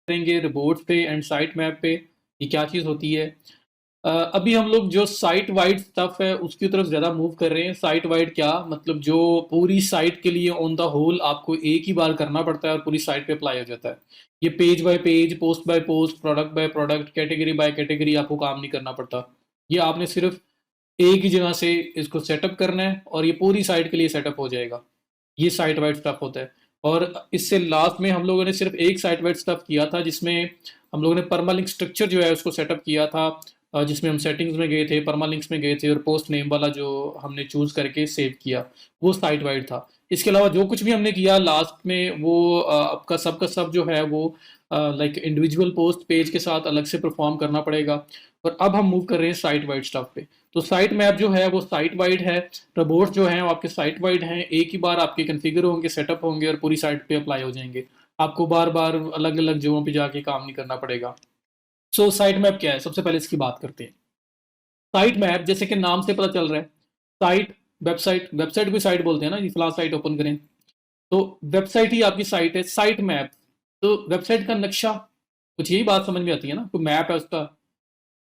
करेंगे रिपोर्ट्स पे and site map पे ये क्या चीज़ होती है। अभी हम लोग जो साइट वाइड स्टफ है उसकी तरफ ज़्यादा मूव कर रहे हैं। साइट वाइड क्या मतलब, जो पूरी साइट के लिए ऑन द होल आपको एक ही बार करना पड़ता है और पूरी साइट पे अप्लाई हो जाता है। ये page bye page, post by post, product by product, category by category आपको काम नहीं करना पड़ता। ये आपने सिर्फ एक ही जगह से इसको सेटअप करना है और ये पूरी साइट के लिए सेटअप हो जाएगा। ये साइट वाइड स्टफ होता है। और इससे लास्ट में हम लोगों ने सिर्फ एक साइट वाइड स्टफ किया था जिसमें हम लोगों ने परमालिंक स्ट्रक्चर जो है उसको सेटअप किया था, जिसमें हम सेटिंग्स में गए थे, परमालिंक्स में गए थे और पोस्ट नेम वाला जो हमने चूज करके सेव किया वो साइट वाइड था। इसके अलावा जो कुछ भी हमने किया लास्ट में वो आपका सबका सब जो है वो लाइक इंडिविजुअल पोस्ट पेज के साथ अलग से परफॉर्म करना पड़ेगा। और अब हम मूव कर रहे हैं साइट वाइड स्टफ पे। तो साइट मैप जो है वो साइट वाइड है, रोबोट्स जो हैं वो आपके साइट वाइड हैं, एक ही बार आपके कन्फिगर होंगे, सेटअप होंगे और पूरी साइट पे अप्लाई हो जाएंगे। आपको बार बार अलग अलग जगहों पे जाके काम नहीं करना पड़ेगा। सो साइट मैप क्या है, सबसे पहले इसकी बात करते हैं। साइट मैप जैसे कि नाम से पता चल रहा है, साइट वेबसाइट, वेबसाइट भी साइट बोलते हैं ना, ये फिलहाल साइट ओपन करें तो वेबसाइट ही आपकी साइट है। साइट मैप तो वेबसाइट का नक्शा, कुछ यही बात समझ में आती है ना, कोई मैप है उसका।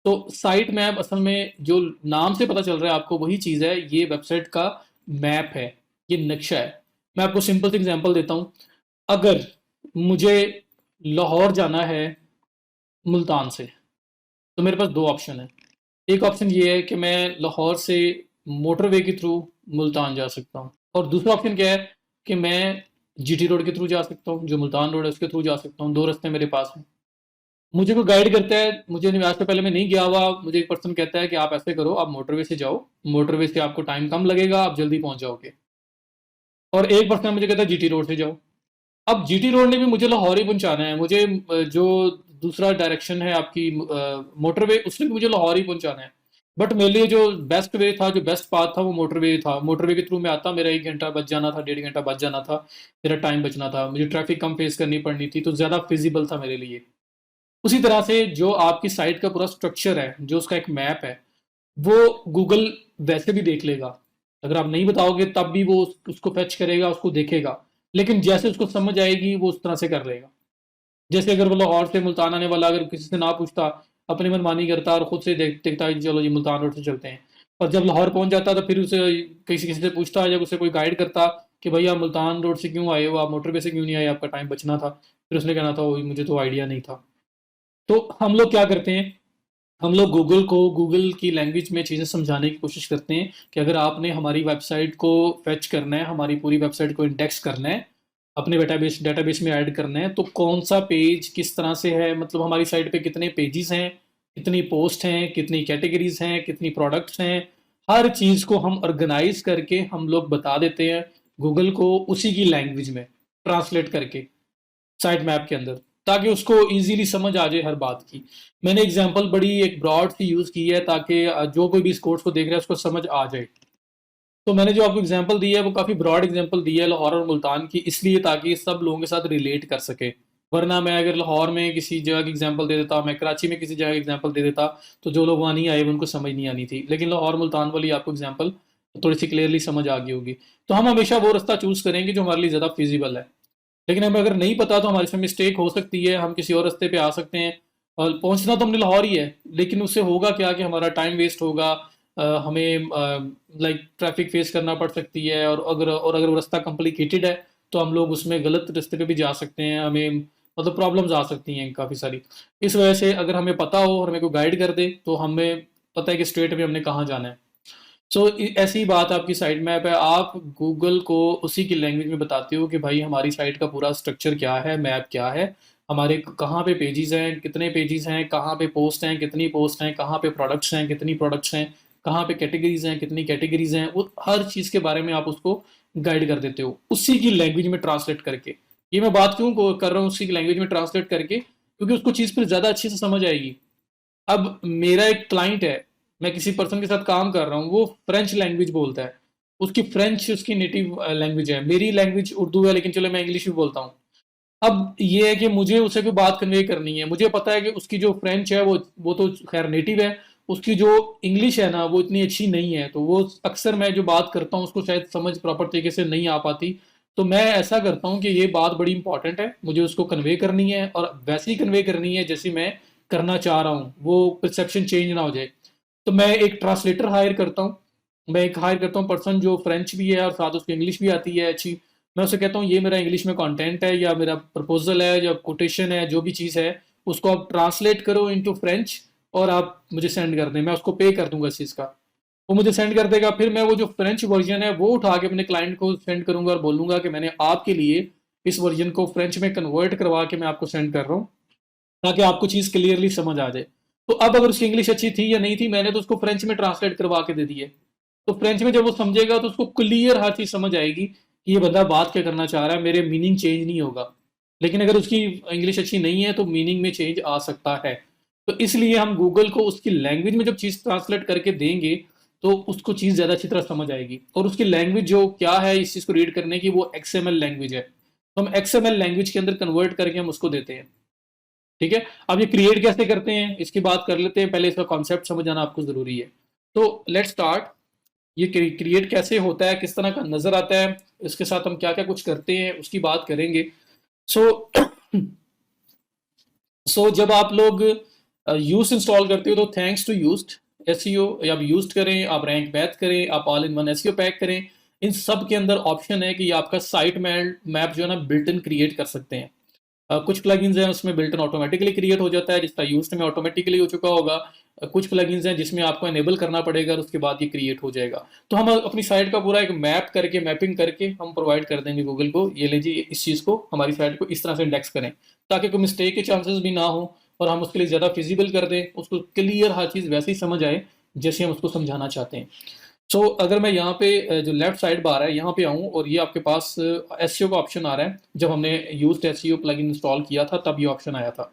तो साइट मैप असल में जो नाम से पता चल रहा है आपको वही चीज़ है, ये वेबसाइट का मैप है, ये नक्शा है। मैं आपको सिंपल सी एग्जांपल देता हूँ। अगर मुझे लाहौर जाना है मुल्तान से, तो मेरे पास दो ऑप्शन है। एक ऑप्शन ये है कि मैं लाहौर से मोटरवे के थ्रू मुल्तान जा सकता हूँ, और दूसरा ऑप्शन क्या है कि मैं जीटी रोड के थ्रू जा सकता हूँ, जो मुल्तान रोड है उसके थ्रू जा सकता हूँ। दो रास्ते मेरे पास हैं। मुझे कोई गाइड करता है, मुझे आज से पहले मैं नहीं गया हुआ, मुझे एक पर्सन कहता है कि आप ऐसे करो, आप मोटरवे से जाओ, मोटरवे से आपको टाइम कम लगेगा, आप जल्दी पहुंच जाओगे। और एक पर्सन मुझे कहता है जीटी रोड से जाओ। अब जीटी रोड ने भी मुझे लाहौर ही पहुंचाना है, मुझे जो दूसरा डायरेक्शन है आपकी मोटरवे, उसने भी मुझे लाहौर ही पहुंचाना है। बट मेरे लिए जो बेस्ट वे था, जो बेस्ट पाथ था वो मोटरवे था। मोटरवे के थ्रू मैं आता, मेरा 1 घंटा बच जाना था, 1.5 घंटा बच जाना था, मेरा टाइम बचना था, मुझे ट्रैफिक कम फेस करनी पड़नी थी, तो ज़्यादा फिजिबल था मेरे लिए। उसी तरह से जो आपकी साइट का पूरा स्ट्रक्चर है, जो उसका एक मैप है, वो गूगल वैसे भी देख लेगा। अगर आप नहीं बताओगे तब भी वो उसको फेच करेगा, उसको देखेगा। लेकिन जैसे उसको समझ आएगी वो उस तरह से कर लेगा। जैसे अगर वो लाहौर से मुल्तान आने वाला अगर किसी से ना पूछता, अपनी मनमानी करता और खुद से देखता है कि चलो जी मुल्तान रोड से चलते हैं, और जब लाहौर पहुंच जाता तो फिर उसे किसी किसी से पूछता या उसे कोई गाइड करता कि भैया आप मुल्तान रोड से क्यों आए हो, आप मोटरवे से क्यों नहीं आए, आपका टाइम बचना था। फिर उसने कहना था "ओ, मुझे तो आइडिया नहीं था"। तो हम लोग क्या करते हैं, हम लोग गूगल को गूगल की लैंग्वेज में चीज़ें समझाने की कोशिश करते हैं कि अगर आपने हमारी वेबसाइट को फेच करना है, हमारी पूरी वेबसाइट को इंडेक्स करना है, अपने डेटाबेस में ऐड करना है, तो कौन सा पेज किस तरह से है, मतलब हमारी साइट पे कितने पेजेस हैं, कितनी पोस्ट हैं, कितनी कैटेगरीज हैं, कितनी प्रोडक्ट्स हैं, हर चीज़ को हम ऑर्गेनाइज करके हम लोग बता देते हैं गूगल को, उसी की लैंग्वेज में ट्रांसलेट करके साइट मैप के अंदर, ताकि उसको इजीली समझ आ जाए हर बात की। मैंने एग्जांपल बड़ी एक ब्रॉड सी यूज़ की है ताकि जो कोई भी इस कोर्स को देख रहा है उसको समझ आ जाए। तो मैंने जो आपको एग्जांपल दी है वो काफ़ी ब्रॉड एग्जांपल दी है लाहौर और मुल्तान की, इसलिए ताकि सब लोगों के साथ रिलेट कर सके। वरना मैं अगर लाहौर में किसी जगह की एग्जांपल दे देता, मैं कराची में किसी जगह की एग्जांपल दे देता, तो जो लोग वहाँ नहीं आए उनको समझ नहीं आनी थी। लेकिन लाहौर मुल्तान वाली आपको एग्जांपल थोड़ी सी क्लियरली समझ आ गई होगी। तो हम हमेशा वो रास्ता चूज़ करेंगे जो हमारे लिए ज़्यादा फिजिबल है। लेकिन हमें अगर नहीं पता तो हमारे से मिस्टेक हो सकती है, हम किसी और रास्ते पे आ सकते हैं। और पहुंचना तो हमने लाहौर ही है, लेकिन उससे होगा क्या कि हमारा टाइम वेस्ट होगा, हमें लाइक ट्रैफिक फेस करना पड़ सकती है, और अगर वो रास्ता कॉम्प्लिकेटेड है तो हम लोग उसमें गलत रास्ते पे भी जा सकते हैं, हमें मतलब प्रॉब्लम्स आ सकती हैं काफ़ी सारी। इस वजह से अगर हमें पता हो और हमें कोई गाइड कर दे तो हमें पता है कि स्ट्रेट में हमने कहाँ जाना है। सो ऐसी बात आपकी साइट मैप है, आप गूगल को उसी की लैंग्वेज में बताते हो कि भाई हमारी साइट का पूरा स्ट्रक्चर क्या है, मैप क्या है, हमारे कहाँ पे पेजेस हैं, कितने पेजेस हैं, कहाँ पे पोस्ट हैं, कितनी पोस्ट हैं, कहाँ पे प्रोडक्ट्स हैं, कितनी प्रोडक्ट्स हैं, कहाँ पे कैटेगरीज हैं, कितनी कैटेगरीज हैं, वो हर चीज़ के बारे में आप उसको गाइड कर देते हो उसी की लैंग्वेज में ट्रांसलेट करके। ये मैं बात क्यों कर रहा हूँ उसी की लैंग्वेज में ट्रांसलेट करके, क्योंकि उसको चीज़ फिर ज़्यादा अच्छे से समझ आएगी। अब मेरा एक क्लाइंट है, मैं किसी पर्सन के साथ काम कर रहा हूँ, वो फ्रेंच लैंग्वेज बोलता है, उसकी फ्रेंच उसकी नेटिव लैंग्वेज है, मेरी लैंग्वेज उर्दू है लेकिन चलो मैं इंग्लिश भी बोलता हूँ। अब ये है कि मुझे उससे कोई बात कन्वे करनी है, मुझे पता है कि उसकी जो फ्रेंच है वो तो खैर नेटिव है, उसकी जो इंग्लिश है ना वो इतनी अच्छी नहीं है, तो वो अक्सर मैं जो बात करता हूँ उसको शायद समझ प्रॉपर तरीके से नहीं आ पाती। तो मैं ऐसा करता हूँ कि ये बात बड़ी इंपॉर्टेंट है, मुझे उसको कन्वे करनी है और वैसे ही कन्वे करनी है जैसे मैं करना चाह रहा हूँ, वो परसेप्शन चेंज ना हो जाए। तो मैं एक ट्रांसलेटर हायर करता हूँ, मैं एक हायर करता हूँ पर्सन जो फ्रेंच भी है और साथ उसको इंग्लिश भी आती है अच्छी। मैं उससे कहता हूँ ये मेरा इंग्लिश में कंटेंट है या मेरा प्रपोजल है या कोटेशन है, जो भी चीज़ है उसको आप ट्रांसलेट करो इनटू फ्रेंच और आप मुझे सेंड कर दें, मैं उसको पे कर दूंगा इस चीज़ का। वो मुझे सेंड कर देगा, फिर मैं वो जो फ्रेंच वर्जन है वो उठा के अपने क्लाइंट को सेंड करूंगा और बोलूंगा कि मैंने आपके लिए इस वर्जन को फ्रेंच में कन्वर्ट करवा के मैं आपको सेंड कर रहा हूँ, ताकि आपको चीज़ क्लियरली समझ आ जाए। तो अब अगर उसकी इंग्लिश अच्छी थी या नहीं थी, मैंने तो उसको फ्रेंच में ट्रांसलेट करवा के दे दी है। तो फ्रेंच में जब वो समझेगा तो उसको क्लियर हर चीज़ समझ आएगी कि ये बंदा बात क्या करना चाह रहा है, मेरे मीनिंग चेंज नहीं होगा। लेकिन अगर उसकी इंग्लिश अच्छी नहीं है तो मीनिंग में चेंज आ सकता है। तो इसलिए हम गूगल को उसकी लैंग्वेज में जब चीज़ ट्रांसलेट करके देंगे तो उसको चीज़ ज़्यादा अच्छी तरह समझ आएगी। और उसकी लैंग्वेज जो क्या है इस चीज़ को रीड करने की, वो XML लैंग्वेज है, तो हम XML लैंग्वेज के अंदर कन्वर्ट करके हम उसको देते हैं। ठीक है। अब ये क्रिएट कैसे करते हैं इसकी बात कर लेते हैं, पहले इसका कॉन्सेप्ट समझ आना आपको जरूरी है। तो लेट्स स्टार्ट। ये क्रिएट कैसे होता है, किस तरह का नजर आता है, इसके साथ हम क्या क्या कुछ करते हैं उसकी बात करेंगे। सो सो जब आप लोग यूज इंस्टॉल करते हो तो थैंक्स टू यूज्ड एसईओ, या आप यूज्ड करें, आप रैंक मैथ करें, आप all in one SEO pack करें, इन सब के अंदर ऑप्शन है कि आपका साइट मैप जो है ना बिल्ट इन क्रिएट कर सकते हैं। कुछ प्लगइन्स हैं उसमें बिल्ट इन ऑटोमेटिकली क्रिएट हो जाता है, जिसका यूज में ऑटोमेटिकली हो चुका होगा। कुछ प्लगइन्स हैं जिसमें आपको एनेबल करना पड़ेगा और उसके बाद ये क्रिएट हो जाएगा। तो हम अपनी साइट का पूरा एक मैप करके, मैपिंग करके हम प्रोवाइड कर देंगे गूगल को, ये लीजिए इस चीज़ को, हमारी साइट को इस तरह से इंडेक्स करें ताकि कोई मिस्टेक के चांसेस भी ना हो, और हम उसके लिए ज़्यादा फिजिबल कर दें, उसको क्लियर हर चीज़ वैसे ही समझ आए जैसे हम उसको समझाना चाहते हैं। सो अगर मैं यहाँ पे जो लेफ्ट साइड बार है यहाँ पे आऊँ और ये आपके पास एसईओ का ऑप्शन आ रहा है, जब हमने यूज्ड एसईओ प्लगइन इंस्टॉल किया था तब ये ऑप्शन आया था।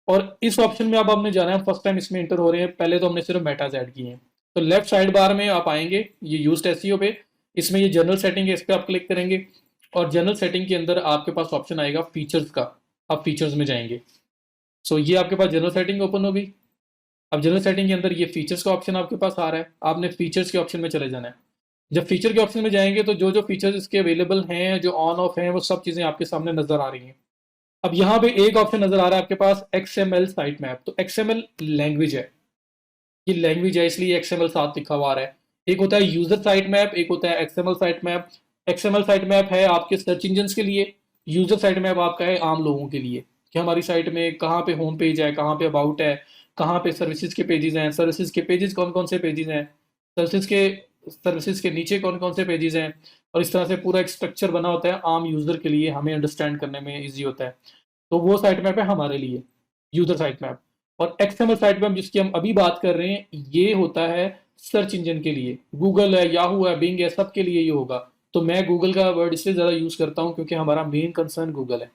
और इस ऑप्शन में अब हमने जाना है, फर्स्ट टाइम इसमें इंटर हो रहे हैं, पहले तो हमने सिर्फ मेटाज ऐड किए हैं। तो लेफ्ट साइड बार में आप आएंगे ये यूज्ड एसईओ पे, इसमें ये जनरल सेटिंग है, इस पर आप क्लिक करेंगे और जनरल सेटिंग के अंदर आपके पास ऑप्शन आएगा फीचर्स का, आप फीचर्स में जाएंगे। सो ये आपके पास जनरल सेटिंग ओपन होगी। अब जनरल सेटिंग के अंदर ये फीचर्स का ऑप्शन आपके पास आ रहा है, आपने फीचर्स के ऑप्शन में चले जाना है। जब फीचर के ऑप्शन में जाएंगे तो जो जो फीचर्स इसके अवेलेबल हैं, जो ऑन ऑफ हैं, वो सब चीज़ें आपके सामने नजर आ रही हैं। अब यहाँ पे एक ऑप्शन नजर आ रहा है आपके पास XML साइट मैप, तो XML लैंग्वेज है, ये लैंग्वेज है इसलिए XML साथ लिखा हुआ आ रहा है। एक होता है यूजर साइट मैप, एक होता है XML site map. XML site map है आपके सर्च इंजन के लिए, यूजर साइट मैप आपका है आम लोगों के लिए, कि हमारी साइट में कहाँ पे होम पेज है, कहाँ पे अबाउट है, कहाँ पे सर्विसेज के पेजेस हैं, सर्विसेज के पेजेस कौन कौन से पेजेस हैं, सर्विसेज के नीचे कौन कौन से पेजेस हैं, और इस तरह से पूरा एक स्ट्रक्चर बना होता है आम यूजर के लिए, हमें अंडरस्टैंड करने में ईजी होता है। तो वो साइट मैप है हमारे लिए, यूजर साइट मैप। और XML साइट मैप जिसकी हम अभी बात कर रहे हैं, ये होता है सर्च इंजन के लिए, गूगल है, याहू है, बिंग है, सबके लिए ये होगा। तो मैं गूगल का वर्ड इसलिए ज़्यादा यूज़ करता हूँ क्योंकि हमारा मेन कंसर्न गूगल है।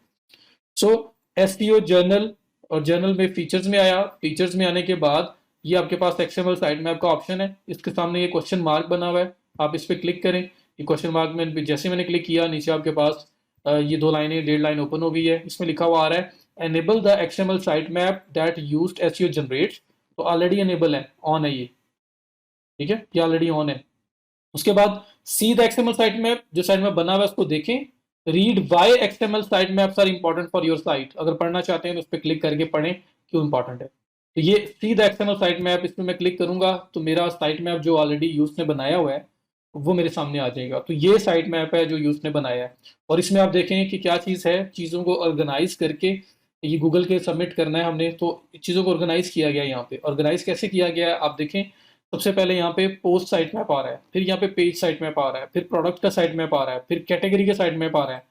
सो एसईओ जर्नल, और जर्नल में फीचर्स में आया, फीचर्स में आने के बाद ये आपके पास XML साइट मैप का ऑप्शन है, इसके सामने ये क्वेश्चन मार्क बना हुआ है, आप इस पर क्लिक करें। ये क्वेश्चन मार्क में जैसे मैंने क्लिक किया, नीचे आपके पास ये दो लाइनें, डेढ़ लाइन ओपन हो गई है, इसमें लिखा हुआ आ रहा है enable the XML site map that used SEO generates. तो ऑलरेडी एनेबल है, ऑन है ये, ठीक है, ये ऑलरेडी ऑन है। उसके बाद see the XML site map, जो साइट मैप बना हुआ है उसको देखें। Read why XML site maps are important for your site, अगर पढ़ना चाहते हैं तो उस पर क्लिक करके पढ़ें क्यों इंपॉर्टेंट है। तो ये सी द XML साइट मैप, इसमें मैं क्लिक करूंगा तो मेरा साइट मैप जो ऑलरेडी यूज ने बनाया हुआ है वो मेरे सामने आ जाएगा। तो ये साइट मैप है जो यूज ने बनाया है, और इसमें आप देखें कि क्या चीज़ है, चीज़ों को ऑर्गेनाइज करके ये गूगल के सबमिट करना है हमने, तो चीज़ों को ऑर्गेनाइज किया गया है। यहाँ पे ऑर्गेनाइज कैसे किया गया है आप देखें। सबसे पहले यहाँ पे पोस्ट साइट मैप आ रहा है, फिर यहाँ पे पेज साइट मैप आ रहा है, फिर प्रोडक्ट का साइट मैप आ रहा है, फिर कैटेगरी का साइट मैप आ रहा है,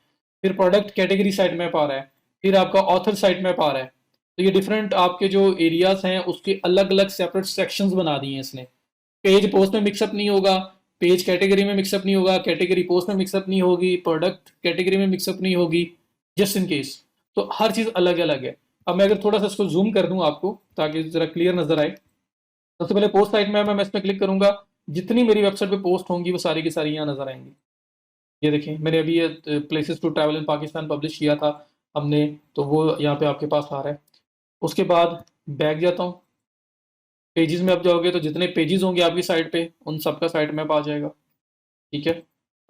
फिर प्रोडक्ट कैटेगरी साइट मैप आ रहा है, फिर आपका ऑथर साइट मैप आ रहा है। तो ये डिफरेंट आपके जो एरियाज हैं उसके अलग अलग सेपरेट सेक्शंस बना दिए हैं इसने। पेज पोस्ट में मिक्सअप नहीं होगा, पेज कैटेगरी में मिक्सअप नहीं होगा, कैटेगरी पोस्ट में मिक्सअप नहीं होगी, प्रोडक्ट कैटेगरी में मिक्सअप नहीं होगी, जस्ट इन केस। तो हर चीज़ अलग अलग है। अब मैं अगर थोड़ा सा इसको जूम कर दूं आपको ताकि ज़रा क्लियर नजर आए। सबसे पहले पोस्ट साइट में मैं इस पर क्लिक करूंगा, जितनी मेरी वेबसाइट पे पोस्ट होंगी वो सारी की सारी यहाँ नजर आएंगी। ये देखिए मैंने अभी ये places to travel in Pakistan publish किया था हमने, तो वो यहाँ पे आपके पास आ रहा है। उसके बाद बैक जाता हूँ, पेजेस में आप जाओगे तो जितने पेजेस होंगे आपकी साइट पे उन सबका साइट मैप आ जाएगा, ठीक है।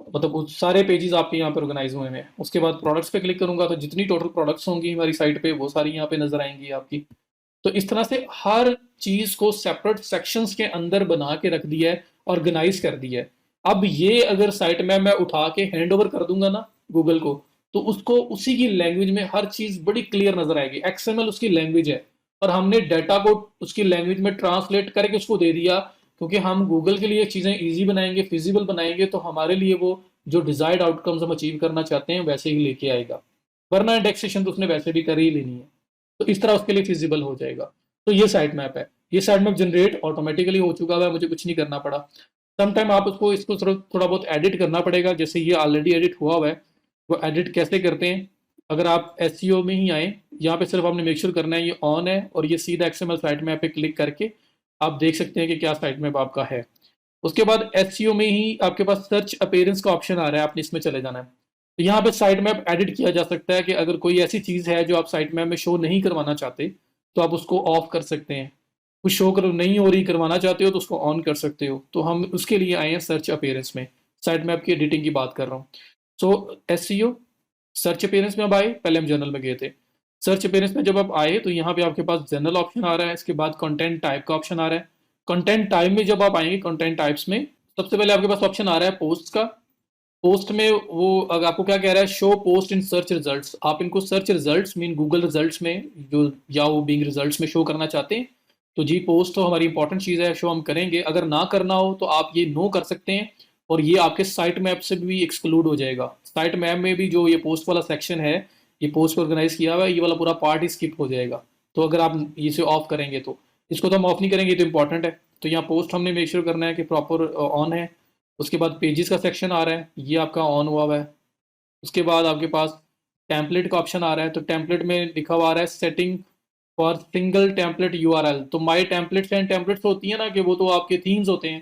मतलब उस सारे पेजेस आपके यहाँ पे ऑर्गेनाइज हुए हैं। उसके बाद प्रोडक्ट्स पे क्लिक करूंगा तो जितनी टोटल प्रोडक्ट्स होंगी हमारी साइट पे वो सारी यहाँ पे नजर आएंगी आपकी। तो इस तरह से हर चीज को सेपरेट सेक्शंस के अंदर बना के रख दिया है, ऑर्गेनाइज कर दिया है। अब ये अगर साइट में मैं उठा के हैंड ओवर कर दूंगा ना गूगल को, तो उसको उसी की लैंग्वेज में हर चीज बड़ी क्लियर नजर आएगी। एक्सएमएल उसकी लैंग्वेज है और हमने डाटा को उसकी लैंग्वेज में ट्रांसलेट करके उसको दे दिया, क्योंकि हम गूगल के लिए चीजें इजी बनाएंगे, फिजिबल बनाएंगे, तो हमारे लिए वो जो डिजायर्ड आउटकम्स हम अचीव करना चाहते हैं वैसे ही लेके आएगा। वरना इंडेक्सेशन तो उसने वैसे भी कर ही लेनी है, तो इस तरह उसके लिए फिजिबल हो जाएगा। तो ये साइट मैप है। ये साइट मैप जनरेट ऑटोमेटिकली हो चुका है, मुझे कुछ नहीं करना पड़ा। सम टाइम आप उसको इसको थोड़ा बहुत एडिट करना पड़ेगा, जैसे ये ऑलरेडी एडिट हुआ हुआ है। वो एडिट कैसे करते हैं, अगर आप एस में ही आए, यहाँ पे सिर्फ आपने मेक श्योर करना है ये ऑन है, और ये सीधा एक्सएमएल साइट मैप पे क्लिक करके आप देख सकते हैं कि क्या साइट मैप आपका है। उसके बाद एस में ही आपके पास सर्च अपीयरेंस का ऑप्शन आ रहा है, आपने इसमें चले जाना है। तो यहाँ पे साइट मैप एडिट किया जा सकता है कि अगर कोई ऐसी चीज़ है जो आप साइट मैप में शो नहीं करवाना चाहते तो आप उसको ऑफ कर सकते हैं। कुछ शो कर नहीं हो रही करवाना चाहते हो तो उसको ऑन कर सकते हो। तो हम उसके लिए आए हैं सर्च अपीयरेंस में, साइट मैप की एडिटिंग की बात कर रहा हूँ। सो एसईओ, सर्च अपीयरेंस में अब आए, पहले हम जर्नल में गए थे। सर्च अपीयरेंस में जब आप आए तो यहाँ पे आपके पास जनरल ऑप्शन आ रहा है, इसके बाद कंटेंट टाइप का ऑप्शन आ रहा है। कंटेंट टाइप में जब आप आएंगे, कंटेंट टाइप्स में सबसे पहले आपके पास ऑप्शन आ रहा है पोस्ट का। पोस्ट में वो अगर आपको क्या कह रहा है, show post in search results, आप इनको search results mean Google results में जो या वो बिंग रिजल्ट्स में शो करना चाहते हैं, तो जी पोस्ट तो हमारी इंपॉर्टेंट चीज़ है, शो हम करेंगे। अगर ना करना हो तो आप ये नो कर सकते हैं, और ये आपके साइट मैप से भी एक्सक्लूड हो जाएगा। साइट मैप में भी जो ये पोस्ट वाला सेक्शन है, ये पोस्ट को ऑर्गेनाइज किया हुआ है, ये वाला पूरा पार्ट ही स्किप हो जाएगा। तो अगर आप इसे ऑफ करेंगे तो, इसको तो हम ऑफ नहीं करेंगे, तो इंपॉर्टेंट है। तो यहाँ पोस्ट हमने मेक श्योर करना है कि प्रॉपर ऑन है। उसके बाद पेजेस का सेक्शन आ रहा है, ये आपका ऑन हुआ हुआ है। उसके बाद आपके पास टेम्पलेट का ऑप्शन आ रहा है, तो टेम्पलेट में लिखा हुआ आ रहा है setting for single template URL. तो माई टेम्पलेट्स एंड टेम्पलेट्स होती है ना, कि वो तो आपके थीम्स होते हैं,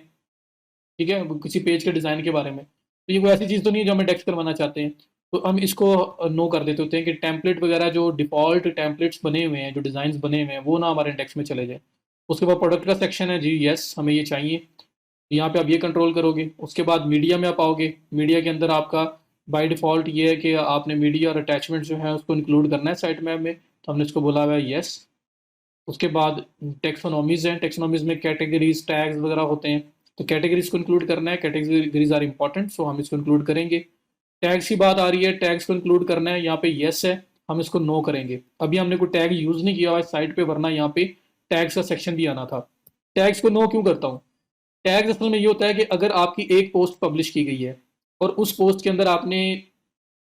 ठीक है, वो किसी पेज के डिज़ाइन के बारे में। तो ये कोई ऐसी चीज़ तो नहीं है जो हम इंडेक्स करवाना चाहते हैं। तो हम इसको नो कर देते होते हैं कि टेम्पलेट वगैरह जो डिफ़ॉल्ट टेम्पलेट्स बने हुए हैं, जो डिज़ाइन बने हुए हैं, वो ना हमारे इंडेक्स में चले जाए। उसके बाद प्रोडक्ट का सेक्शन है, जी यस हमें ये चाहिए, यहाँ पे आप ये कंट्रोल करोगे। उसके बाद मीडिया में आप आओगे, मीडिया के अंदर आपका बाय डिफ़ॉल्ट ये है कि आपने मीडिया और अटैचमेंट जो है उसको इंक्लूड करना है साइट मैप में, तो हमने इसको बोला हुआ है यस। उसके बाद टेक्सोनॉमीज़ हैं, टेक्सोनॉमीज़ में कैटेगरीज टैग्स वगैरह होते हैं, तो कैटेगरीज को इंक्लूड करना है, कैटेगरीज आर इंपॉर्टेंट, सो हम इसको इंक्लूड करेंगे। टैग्स की बात आ रही है, टैग्स को इंक्लूड करना है, यहाँ पे यस है, हम इसको नो करेंगे। अभी हमने कोई टैग यूज़ नहीं किया हुआ है साइट पे, वरना यहाँ पे टैग्स का सेक्शन भी आना था। टैग्स को नो क्यों करता हूँ, टैग्स असल में ये होता है कि अगर आपकी एक पोस्ट पब्लिश की गई है और उस पोस्ट के अंदर आपने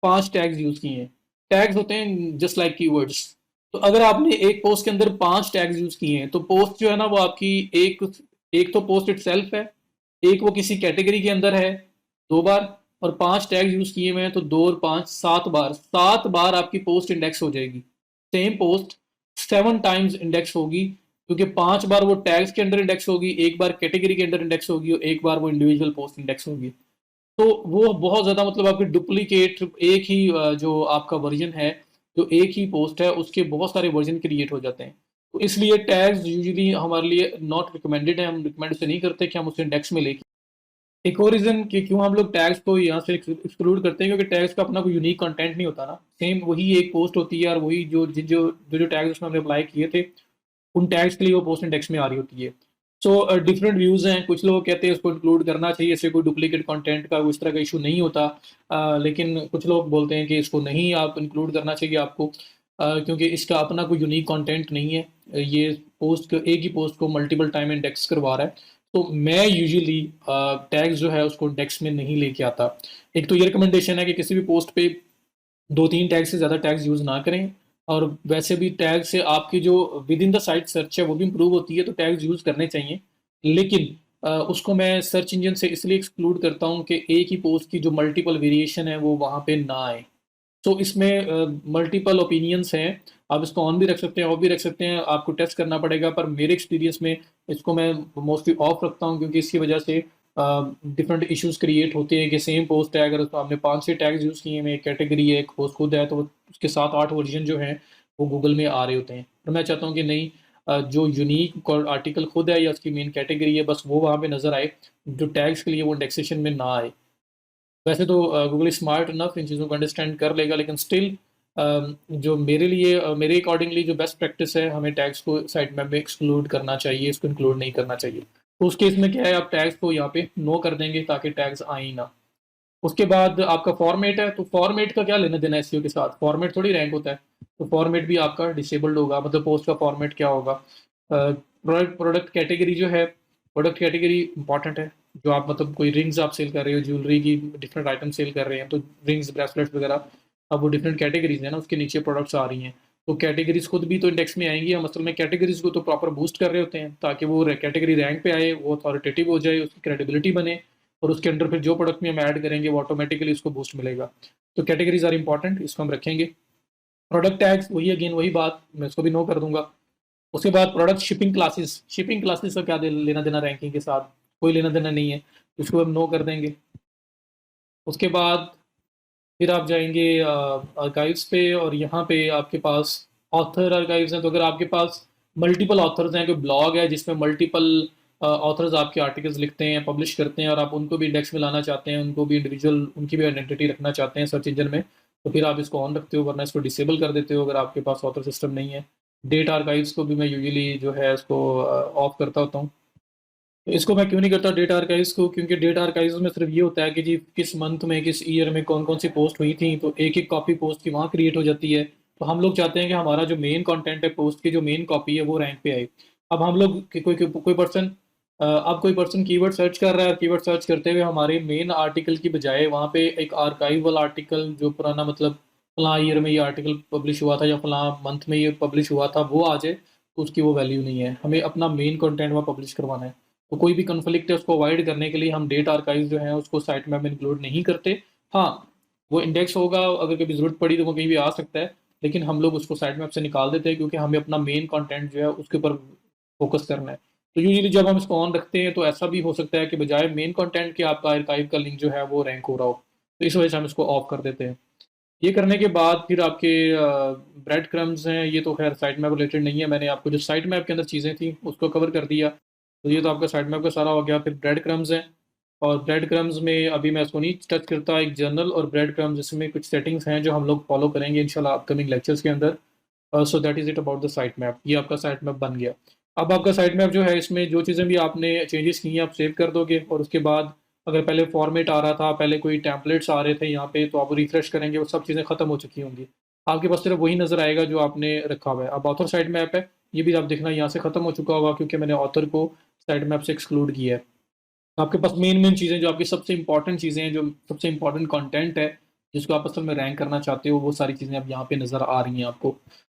5 टैग्स यूज़ किए हैं, टैग्स होते हैं जस्ट लाइक कीवर्ड्स। तो अगर आपने एक पोस्ट के अंदर 5 टैग्स यूज़ किए हैं, तो पोस्ट जो है ना वो आपकी एक एक तो पोस्ट इटसेल्फ है, एक वो किसी कैटेगरी के अंदर है 2 बार, और 5 टैग्स यूज़ किए हुए हैं तो 2 और 5 7 बार, 7 बार आपकी पोस्ट इंडेक्स हो जाएगी। सेम पोस्ट 7 टाइम्स इंडेक्स होगी, क्योंकि 5 बार वो टैग्स के अंडर इंडेक्स होगी, एक बार कैटेगरी के अंडर इंडेक्स होगी, और एक बार वो इंडिविजुअल पोस्ट इंडेक्स होगी। तो वो बहुत ज़्यादा मतलब आपकी डुप्लीकेट एक ही जो आपका वर्जन है, जो एक ही पोस्ट है उसके बहुत सारे वर्जन क्रिएट हो जाते हैं। तो इसलिए टैग्स यूजुअली हमारे लिए नॉट रिकमेंडेड है, हम रिकमेंड से नहीं करते कि हम उसे इंडेक्स में लेके। एक और रीज़न कि क्यों हम लोग टैग्स को यहाँ से एक्सक्लूड करते हैं, क्योंकि टैग्स का अपना कोई यूनिक कंटेंट नहीं होता ना, सेम वही एक पोस्ट होती है, और वही जो जो जो जो टैग्स उसमें हमने अप्लाई किए थे उन टैग्स के लिए वो पोस्ट इंडेक्स में आ रही होती है। सो डिफरेंट व्यूज़ हैं, कुछ लोग कहते हैं उसको इंक्लूड करना चाहिए, इससे कोई डुप्लीकेट कंटेंट का इस तरह का इशू नहीं होता। लेकिन कुछ लोग बोलते हैं कि इसको नहीं आप इंक्लूड करना चाहिए आपको, क्योंकि इसका अपना कोई यूनिक कंटेंट नहीं है। ये पोस्ट एक ही पोस्ट को मल्टीपल टाइम इंडेक्स करवा रहा है। तो मैं यूजुअली टैग्स जो है उसको इंडेक्स में नहीं लेके आता। एक तो ये रिकमेंडेशन है कि किसी भी पोस्ट पे 2-3 टैग से ज़्यादा टैग्स यूज़ ना करें, और वैसे भी टैग से आपकी जो with in the site search है वो भी इम्प्रूव होती है, तो टैग्स यूज़ करने चाहिए। लेकिन उसको मैं सर्च इंजन से इसलिए एक्सक्लूड करता हूँ कि एक ही पोस्ट की जो मल्टीपल वेरिएशन है वो वहाँ पे ना आए। तो इसमें मल्टीपल ओपिनियंस हैं, आप इसको ऑन भी रख सकते हैं, ऑफ भी रख सकते हैं, आपको टेस्ट करना पड़ेगा। पर मेरे एक्सपीरियंस में इसको मैं मोस्टली ऑफ रखता हूँ, क्योंकि इसकी वजह से डिफरेंट इश्यूज क्रिएट होते हैं कि सेम पोस्ट है, अगर उसको आपने 5-6 टैग्स यूज़ किए हैं, एक कैटेगरी है, एक पोस्ट खुद है, तो उसके 7-8 वर्जन जो हैं वो गूगल में आ रहे होते हैं। और मैं चाहता हूँ कि नहीं, जो यूनिक आर्टिकल खुद है या उसकी मेन कैटेगरी है बस वो वहाँ पे नज़र आए, जो टैग्स के लिए वो इंडेक्सेशन में ना आए। वैसे तो गूगल स्मार्ट इनफ इन चीज़ों को अंडरस्टैंड कर लेगा, लेकिन स्टिल जो मेरे लिए मेरे अकॉर्डिंगली जो बेस्ट प्रैक्टिस है, हमें टैग्स को साइट मैप में एक्सक्लूड करना चाहिए, इसको इंक्लूड नहीं करना चाहिए। तो उस केस में क्या है, आप टैग्स को यहाँ पे नो कर देंगे ताकि टैग्स आए ही ना। उसके बाद आपका फॉर्मेट है, तो फॉर्मेट का क्या लेना देना है एसईओ के साथ, फॉर्मेट थोड़ी रैंक होता है। तो फॉर्मेट भी आपका डिसेबल्ड होगा, मतलब पोस्ट का फॉर्मेट क्या होगा। प्रोडक्ट प्रोडक्ट कैटेगरी जो है, प्रोडक्ट कैटेगरी इंपॉर्टेंट है। जो आप मतलब कोई रिंग्स आप सेल कर रहे हो, ज्वेलरी की डिफरेंट आइटम सेल कर रहे हैं, तो रिंग्स ब्रेसलेट्स वगैरह, अब वो डिफरेंट कैटेगरीज है ना, उसके नीचे प्रोडक्ट्स आ रही हैं। तो कैटेगरीज खुद भी तो इंडेक्स में आएंगी। हम असल में कैटेगरीज को तो प्रॉपर बूस्ट कर रहे होते हैं ताकि वो कैटेगरी रैंक पे आए, वो अथॉरिटेटिव हो जाए, उसकी क्रेडिबिलिटी बने, और उसके अंडर फिर जो प्रोडक्ट में हम ऐड करेंगे वो ऑटोमेटिकली उसको बूस्ट मिलेगा। तो कैटेगरीज आर इंपॉर्टेंट, इसको हम रखेंगे। प्रोडक्ट टैग्स वही अगेन वही बात, मैं इसको भी नो कर दूंगा। उसके बाद प्रोडक्ट शिपिंग क्लासेस का क्या लेना देना रैंकिंग के साथ, कोई लेना देना नहीं है, इसको हम नो कर देंगे। उसके बाद फिर आप जाएंगे आर्काइव्स पे, और यहाँ पे आपके पास ऑथर आर्काइव्स हैं। तो अगर आपके पास मल्टीपल ऑथर्स हैं, कोई ब्लॉग है जिसमें मल्टीपल ऑथर्स आपके आर्टिकल्स लिखते हैं, पब्लिश करते हैं, और आप उनको भी इंडेक्स में लाना चाहते हैं, उनको भी इंडिविजुअल उनकी भी आइडेंटिटी रखना चाहते हैं सर्च इंजन में, तो फिर आप इसको ऑन रखते हो, वरना इसको डिसेबल कर देते हो अगर आपके पास ऑथर सिस्टम नहीं है। डेट आर्काइव्स को भी मैं यूजुअली जो है इसको ऑफ करता होता हूँ। तो इसको मैं क्यों नहीं करता डेटा आर्काइव्स को, क्योंकि डेटा आर्काइव्स में सिर्फ ये होता है कि जी किस मंथ में किस ईयर में कौन कौन सी पोस्ट हुई थी, तो एक एक कॉपी पोस्ट की वहाँ क्रिएट हो जाती है। तो हम लोग चाहते हैं कि हमारा जो मेन कंटेंट है पोस्ट की, जो मेन कॉपी है वो रैंक पे आए। अब हम लोग कोई पर्सन, अब कोई पर्सन कीवर्ड सर्च कर रहा है, कीवर्ड सर्च करते हुए हमारे मेन आर्टिकल की बजाय वहाँ पे एक आर्काइवल आर्टिकल जो पुराना, मतलब फलां ईयर में ये आर्टिकल पब्लिश हुआ था या फलां मंथ में ये पब्लिश हुआ था, वो आ जाए, तो उसकी वो वैल्यू नहीं है। हमें अपना मेन कंटेंट वहाँ पब्लिश करवाना है। तो कोई भी कन्फ्लिक्ट है उसको अवॉइड करने के लिए हम डेट आर्काइव जो है उसको साइट मैप में इंक्लूड नहीं करते। हाँ, वो इंडेक्स होगा, अगर कभी ज़रूरत पड़ी तो वो कहीं भी आ सकता है, लेकिन हम लोग उसको साइट मैप से निकाल देते हैं क्योंकि हमें अपना मेन कंटेंट जो है उसके ऊपर फोकस करना है। तो यूजुअली जब हम इसको ऑन रखते हैं तो ऐसा भी हो सकता है कि बजाय मेन कंटेंट के आपका आर्काइव का लिंक जो है वो रैंक हो रहा हो, तो इस वजह से हम इसको ऑफ कर देते हैं। ये करने के बाद फिर आपके ब्रेड क्रम्स हैं, ये तो खैर साइट मैप रिलेटेड नहीं है, मैंने आपको जो साइट मैप के अंदर चीज़ें थी उसको कवर कर दिया। तो ये तो आपका साइट मैप का सारा हो गया। फिर ब्रेड क्रम्स हैं, और ब्रेड क्रम्स में अभी मैं इसको नहीं टच करता, एक जर्नल और ब्रेड क्रम्स इसमें कुछ सेटिंग्स हैं जो हम लोग फॉलो करेंगे इंशाल्लाह अपकमिंग लेक्चर्स के अंदर। So that is it about the site map. ये आपका साइट मैप बन गया। अब आपका साइट मैप जो है, इसमें जो चीज़ें भी आपने चेंजेस की हैं आप सेव कर दोगे, और उसके बाद अगर पहले फॉर्मेट आ रहा था, पहले कोई टेम्पलेट्स आ रहे थे यहाँ पे, तो आप रिफ्रेश करेंगे वो सब चीज़ें खत्म हो चुकी होंगी। आपके पास सिर्फ वही नज़र आएगा जो आपने रखा हुआ है। अब ऑथर साइट मैप है, ये भी आप देखना यहाँ से खत्म हो चुका होगा क्योंकि मैंने ऑथर को साइट मैप से एक्सक्लूड किया है। आपके पास मेन मेन चीज़ें जो आपकी सबसे इंपॉर्टेंट चीज़ें हैं, जो सबसे इंपॉर्टेंट कंटेंट है जिसको आप असल में रैंक करना चाहते हो, वो सारी चीज़ें अब यहाँ पे नज़र आ रही हैं आपको।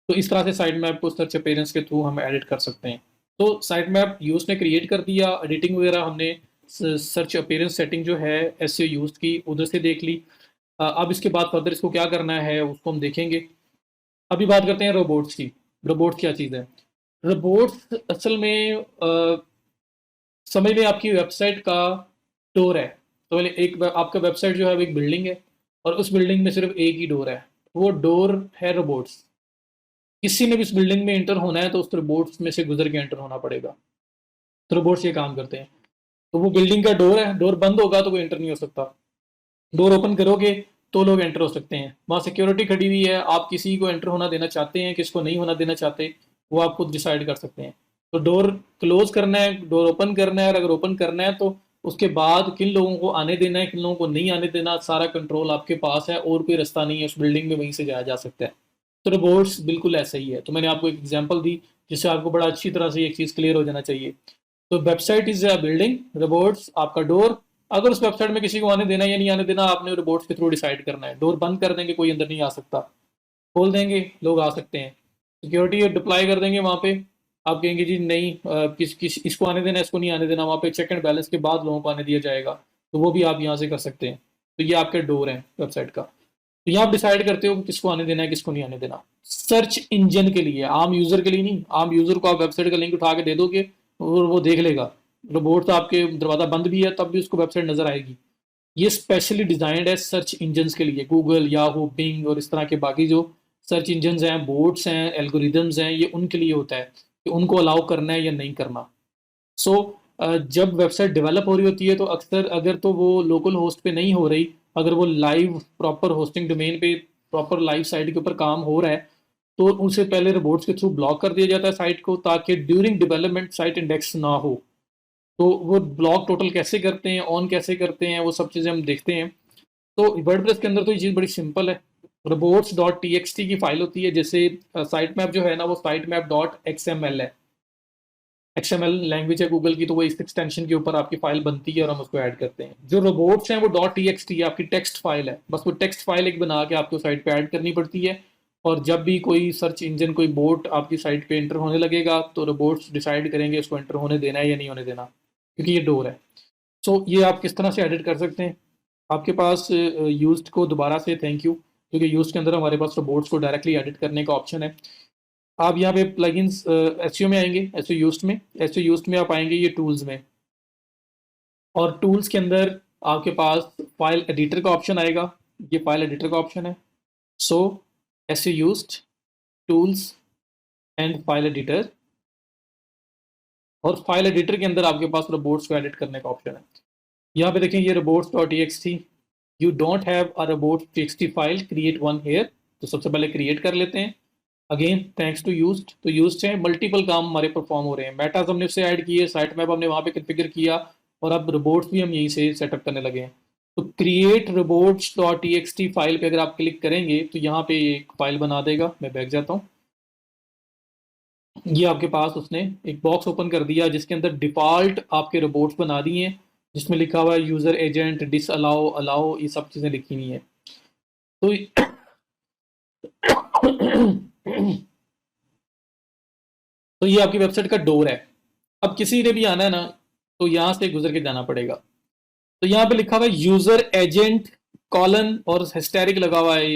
तो इस तरह से साइट मैप को सर्च अपीयरेंस के थ्रू हम एडिट कर सकते हैं। तो साइट मैप यूज़ ने क्रिएट कर दिया, एडिटिंग वगैरह हमने सर्च अपीयरेंस सेटिंग जो है एसईओ यूज़ की उधर से देख ली। अब इसके बाद फर्दर इसको क्या करना है उसको हम देखेंगे। अभी बात करते हैं रोबोट्स की। रोबोट्स क्या चीज़ है? रोबोट्स असल में समझ लें आपकी वेबसाइट का डोर है। तो पहले एक आपका वेबसाइट जो है वो एक बिल्डिंग है, और उस बिल्डिंग में सिर्फ एक ही डोर है, वो डोर है रोबोट्स। किसी ने भी उस बिल्डिंग में एंटर होना है तो उस रोबोट्स में से गुजर के एंटर होना पड़ेगा। तो रोबोट्स ये काम करते हैं। तो वो बिल्डिंग का डोर है, डोर बंद होगा तो कोई एंटर नहीं हो सकता, डोर ओपन करोगे तो लोग एंटर हो सकते हैं। वहाँ सिक्योरिटी खड़ी हुई है, आप किसी को एंटर होना देना चाहते हैं, किसको नहीं होना देना चाहते, वो आप खुद डिसाइड कर सकते हैं। तो डोर क्लोज करना है, डोर ओपन करना है, और अगर ओपन करना है तो उसके बाद किन लोगों को आने देना है, किन लोगों को नहीं आने देना, सारा कंट्रोल आपके पास है, और कोई रास्ता नहीं है उस बिल्डिंग में, वहीं से जाया जा सकता है। तो रोबोट्स बिल्कुल ऐसा ही है। तो मैंने आपको एक एग्जाम्पल दी जिससे आपको बड़ा अच्छी तरह से एक चीज़ क्लियर हो जाना चाहिए। तो website is a building, robots आपका डोर। अगर उस वेबसाइट में किसी को आने देना या नहीं आने देना आपने रोबोट्स के थ्रू डिसाइड करना है। डोर बंद कर देंगे कोई अंदर नहीं आ सकता, खोल देंगे लोग आ सकते हैं। सिक्योरिटी डिप्लॉय कर देंगे वहाँ पे, आप कहेंगे जी नहीं किस किस इसको आने देना इसको नहीं आने देना, वहाँ पे चेक एंड बैलेंस के बाद लोगों को आने दिया जाएगा। तो वो भी आप यहाँ से कर सकते हैं। तो ये आपके डोर हैं वेबसाइट का। तो यहाँ आप डिसाइड करते हो कि किसको आने देना है किसको नहीं आने देना। सर्च इंजन के लिए, आम यूजर के लिए नहीं। आम यूजर को आप वेबसाइट का लिंक उठा के दे दोगे और वो देख लेगा, रोबोट तो आपके दरवाज़ा बंद भी है तब भी उसको वेबसाइट नजर आएगी। ये स्पेशली डिजाइंड है सर्च इंजन्स के लिए, गूगल, याहू, बिंग और इस तरह के बाकी जो सर्च इंजन्स हैं, बोट्स हैं, एल्गोरिदम्स हैं, ये उनके लिए होता है कि उनको अलाउ करना है या नहीं करना। सो जब वेबसाइट डेवलप हो रही होती है तो अक्सर अगर तो वो लोकल होस्ट पे नहीं हो रही अगर वो लाइव प्रॉपर होस्टिंग डोमेन पे प्रॉपर लाइव साइट के ऊपर काम हो रहा है तो उसे पहले रोबोट्स के थ्रू ब्लॉक कर दिया जाता है साइट को, ताकि ड्यूरिंग डेवलपमेंट साइट इंडेक्स ना हो। तो वो ब्लॉक टोटल कैसे करते हैं, ऑन कैसे करते हैं, वो सब चीज़ें हम देखते हैं। तो वर्डप्रेस के अंदर तो ये चीज़ बड़ी सिंपल है। Robots dot T X T की फाइल होती है, जैसे साइट मैप जो है ना वो sitemap dot X M L है। एक्सएमएल लैंग्वेज है गूगल की, तो वो इस एक्सटेंशन के ऊपर आपकी फाइल बनती है और हम उसको ऐड करते हैं। जो रोबोट्स हैं वो डॉट टी एक्स टी आपकी टेक्स्ट फाइल है, बस वो टेक्स्ट फाइल एक बना के आपको साइट पे ऐड करनी पड़ती है। और जब भी कोई सर्च इंजन, कोई बोट आपकी साइट पे एंटर होने लगेगा तो रोबोट्स डिसाइड करेंगे इसको एंटर होने देना है या नहीं होने देना, क्योंकि ये डोर है। सो ये आप किस तरह से एडिट कर सकते हैं। आपके पास यूज्ड को दोबारा से थैंक यू, क्योंकि यूज्ड के अंदर हमारे पास रोबोट्स को डायरेक्टली एडिट करने का ऑप्शन है। आप यहाँ पे प्लगइन्स एसईओ में आएंगे, एसईओ यूज्ड में, एसईओ यूज्ड में आप आएंगे ये टूल्स में, और टूल्स के अंदर आपके पास फाइल एडिटर का ऑप्शन आएगा। ये फाइल एडिटर का ऑप्शन है। So SEO used, tools and file editor, और फाइल एडिटर के अंदर आपके पास रोबोट्स को एडिट करने का ऑप्शन है। यहाँ पे देखें ये robots dot T X T, you don't have a robots T X T file, create one here. तो सबसे पहले क्रिएट कर लेते हैं। अगेन थैंक्स टू यूज्ड, तो यूज्ड से मल्टीपल काम हमारे परफॉर्म हो रहे हैं। मेटाज हमने उससे ऐड किए, साइट मैप हमने वहाँ पे कॉन्फ़िगर किया, और अब रोबोट्स भी हम यहीं से सेटअप करने लगे हैं। तो create robots dot T X T file पे अगर आप क्लिक करेंगे तो यहाँ पे एक फाइल बना देगा। मैं बैक जाता हूँ। ये आपके पास उसने एक बॉक्स ओपन कर दिया जिसके अंदर डिफॉल्ट आपके रोबोट्स बना दिए हैं, जिसमें लिखा हुआ है user agent, disallow, allow, ये सब चीज़ें लिखी हुई हैं। तो तो ये आपकी वेबसाइट का डोर है। अब किसी ने भी आना है ना तो यहां से गुजर के जाना पड़ेगा। तो यहाँ पे लिखा हुआ है यूजर एजेंट कॉलन और हिस्टेरिक लगा हुआ है।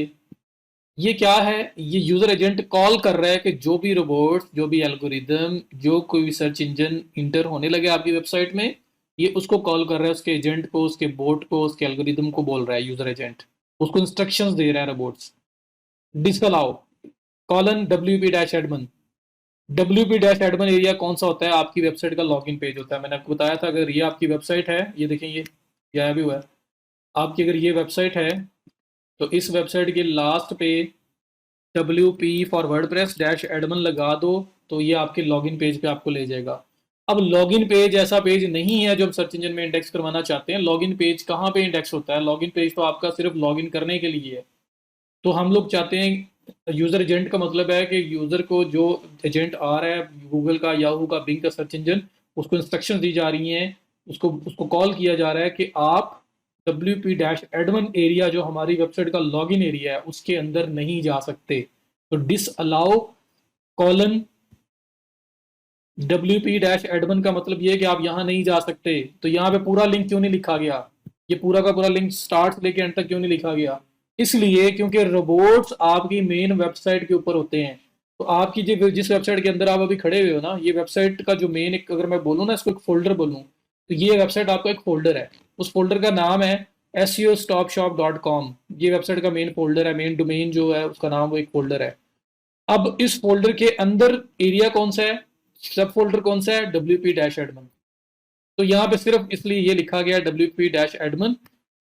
ये क्या है, ये यूजर एजेंट कॉल कर रहा है कि जो भी रोबोट, जो भी एल्गोरिदम, जो कोई भी सर्च इंजन इंटर होने लगे आपकी वेबसाइट में, ये उसको कॉल कर रहा है, उसके एजेंट को, उसके बोट को, उसके एल्गोरिदम को बोल रहा है यूजर एजेंट, उसको इंस्ट्रक्शंस दे रहा है robots. Disallow colon W P dash Edmund. W P dash Edmund area कौन सा होता है, आपकी वेबसाइट का लॉगिन पेज होता है। मैंने आपको बताया था, अगर ये आपकी वेबसाइट है, ये देखें ये आया भी हुआ है आपकी, अगर ये वेबसाइट है तो इस वेबसाइट के लास्ट पे W P for WordPress dash Edmund लगा दो, तो ये आपके लॉगिन पेज पे आपको ले जाएगा। अब लॉगिन पेज ऐसा पेज नहीं है जो हम सर्च इंजन में इंडेक्स करवाना चाहते हैं। लॉगिन पेज कहाँ पे इंडेक्स होता है, लॉगिन पेज तो आपका सिर्फ लॉगिन करने के लिए है। तो हम लोग चाहते हैं यूजर एजेंट का मतलब है कि यूजर को जो एजेंट आ रहा है गूगल का, याहू का, बिंग का सर्च इंजन, उसको इंस्ट्रक्शन दी जा रही हैं, उसको उसको कॉल किया जा रहा है कि आप W P dash Edmund area जो हमारी वेबसाइट का लॉगिन एरिया है उसके अंदर नहीं जा सकते। तो disallow colon W P dash admin का मतलब ये है कि आप यहाँ नहीं जा सकते। तो यहाँ पे पूरा लिंक क्यों नहीं लिखा गया, ये पूरा का पूरा लिंक स्टार्ट से लेके एंड तक क्यों नहीं लिखा गया, इसलिए क्योंकि रोबोट्स आपकी मेन वेबसाइट के ऊपर होते हैं। तो आपकी जिस वेबसाइट के अंदर आप अभी खड़े हुए हो ना, ये वेबसाइट का जो मेन एक, अगर मैं बोलूँ ना इसको एक फोल्डर बोलूँ, तो ये वेबसाइट आपका एक फोल्डर है। उस फोल्डर का नाम है SEOstopshop.com। ये वेबसाइट का मेन फोल्डर है, मेन डोमेन जो है उसका नाम वो एक फोल्डर है। अब इस फोल्डर के अंदर एरिया कौन सा है, सब फोल्डर कौन सा है, डब्ल्यू पी डैश एडमन। तो यहाँ पे सिर्फ इसलिए ये लिखा गया डब्ल्यू पी डैश एडमन,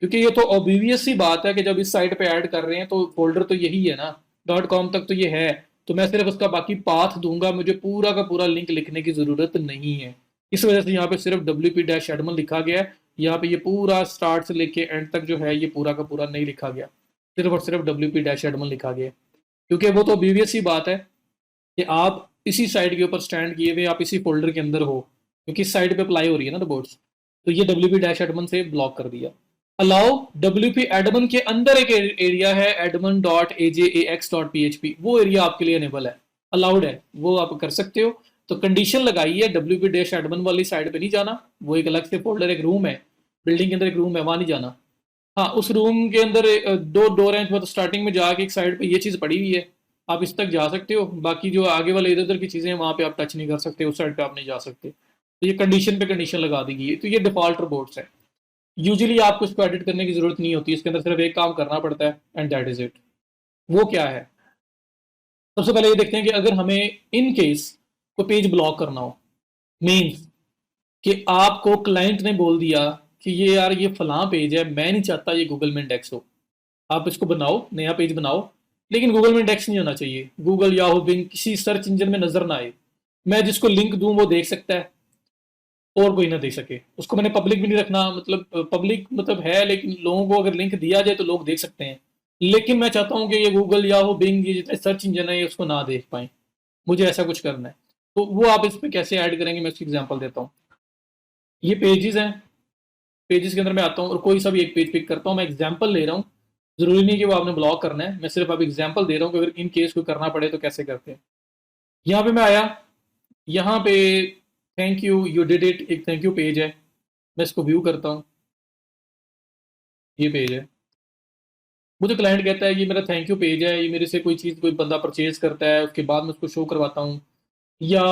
क्योंकि ये तो ऑब्वियस सी बात है कि जब इस साइट पे ऐड कर रहे हैं तो फोल्डर तो यही है ना, डॉट कॉम तक तो ये है। तो मैं सिर्फ उसका बाकी पाथ दूंगा, मुझे पूरा का पूरा लिंक लिखने की जरूरत नहीं है। इस वजह से यहाँ पे सिर्फ डब्ल्यू पी डैश एडमन लिखा गया है। यहाँ पे ये पूरा स्टार्ट से लेके एंड तक जो है ये पूरा का पूरा नहीं लिखा गया, सिर्फ और सिर्फ डब्ल्यू पी डैश एडमन लिखा गया, क्योंकि वो तो ऑब्वियस सी बात है कि आप इसी साइट के ऊपर स्टैंड किए हुए, आप इसी फोल्डर के अंदर हो, क्योंकि इस साइट पे अप्लाई हो रही है ना रोबोट्स। तो ये डब्ल्यू पी डैश एडमन से ब्लॉक कर दिया। अलाउ डब्ल्यू पी एडमन के अंदर एक एरिया है Edmund dot A J A x dot P H P, वो एरिया आपके लिए अनेबल है, अलाउड है, वो आप कर सकते हो। तो कंडीशन लगाई है डब्ल्यू पी डैश एडमन वाली साइड पे नहीं जाना, वो एक अलग से फोल्डर, एक रूम है, बिल्डिंग के अंदर एक रूम है, वहां नहीं जाना। हाँ, उस रूम के अंदर दो डोर हैं, मतलब स्टार्टिंग में जाके एक साइड पे ये चीज़ पड़ी हुई है, आप इस तक जा सकते हो। बाकी जो आगे वाले इधर उधर की चीज़ें हैं वहाँ पे आप टच नहीं कर सकते, उस साइड पे आप नहीं जा सकते। तो ये कंडीशन पे कंडीशन लगा दी गई है। तो ये डिफॉल्ट रोबोट्स है। यूजुअली आपको इसको एडिट करने की जरूरत नहीं होती, इसके अंदर सिर्फ एक काम करना पड़ता है एंड दैट इज इट। वो क्या है, सबसे पहले ये देखते हैं कि अगर हमें इन केस कोई पेज ब्लॉक करना हो, मीन्स कि आपको क्लाइंट ने बोल दिया कि ये यार ये फलां पेज है, मैं नहीं चाहता ये गूगल में इंडेक्स हो। आप इसको बनाओ, नया पेज बनाओ, लेकिन गूगल में इंडेक्स नहीं होना चाहिए। गूगल, याहू, बिंग किसी सर्च इंजन में नजर ना आए। मैं जिसको लिंक दूं वो देख सकता है और कोई ना दे सके। उसको मैंने पब्लिक भी नहीं रखना, मतलब पब्लिक मतलब है, लेकिन लोगों को अगर लिंक दिया जाए तो लोग देख सकते हैं। लेकिन मैं चाहता हूँ कि ये गूगल, याहू, बिंग, ये जितने सर्च इंजन है ये उसको ना देख पाए। मुझे ऐसा कुछ करना है। तो वो आप इस पे कैसे ऐड करेंगे, मैं इसकी एग्जांपल देता हूँ। ये पेजेस हैं, पेजेस के अंदर मैं आता हूँ और कोई सा भी एक पेज पिक करता हूँ। मैं एग्जांपल ले रहा हूँ, जरूरी नहीं कि वो आपने ब्लॉक करना है, मैं सिर्फ अब एग्जांपल दे रहा हूँ कि अगर इन केस को करना पड़े तो कैसे करते हैं। यहाँ पे मैं आया, यहाँ पे thank you you did it, एक थैंक यू पेज है। मैं इसको व्यू करता हूँ, ये पेज है। मुझे क्लाइंट कहता है ये मेरा थैंक यू पेज है, ये मेरे से कोई चीज़ कोई बंदा परचेज करता है, उसके बाद मैं उसको शो करवाता हूँ। या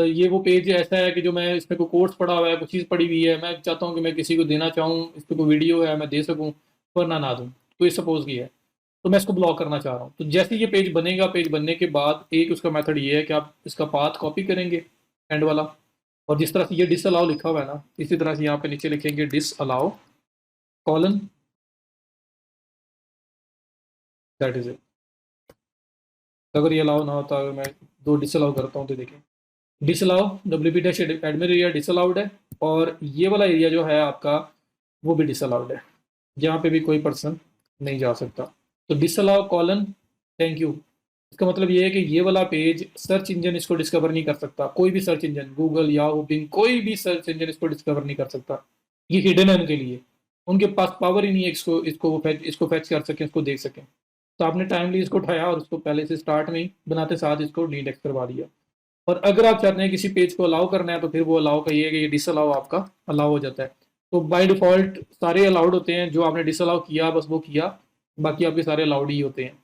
ये वो पेज ऐसा है कि जो मैं इसमें कोई कोर्स पढ़ा हुआ है, कुछ चीज़ पढ़ी हुई है, मैं चाहता हूँ कि मैं किसी को देना चाहूँ, इस पर कोई वीडियो है मैं दे सकूँ, वरना ना दूँ। तो ये सपोज की है, तो मैं इसको ब्लॉक करना चाह रहा हूँ। तो जैसे ये पेज बनेगा, पेज बनने के बाद एक उसका मेथड ये है कि आप इसका पाथ कॉपी करेंगे, एंड वाला। और जिस तरह से ये डिस अलाउ लिखा हुआ है ना, इसी तरह से यहाँ पे नीचे लिखेंगे disallow colon, that is it. अगर ये अलाउ ना होता, अगर मैं दो डिस अलाउ करता हूँ तो देखिए disallow, W P dash admin area disallowed है, और ये वाला एरिया जो है आपका वो भी डिसअलाउड है, जहाँ पे भी कोई पर्सन नहीं जा सकता। तो डिसअलाउ कॉलन थैंक यू, इसका मतलब ये है कि ये वाला पेज सर्च इंजन इसको डिस्कवर नहीं कर सकता। कोई भी search engine, Google, Yahoo, Bing, कोई भी सर्च इंजन इसको डिस्कवर नहीं कर सकता। ये हिडन है उनके लिए, उनके पास पावर ही नहीं है इसको इसको फैच कर सकें, इसको देख सकें। तो आपने टाइमली इसको उठाया और उसको पहले से स्टार्ट में ही बनाते साथ इसको डीडेक्स करवा दिया। और अगर आप चाहते हैं किसी पेज को अलाउ करना है तो फिर वो अलाउ का ये है कि ये डिसअलाउ आपका अलाउ हो जाता है। तो बाय डिफॉल्ट सारे अलाउड होते हैं, जो आपने डिसअलाउ किया बस वो किया, बाकी आपके सारे अलाउड ही होते हैं।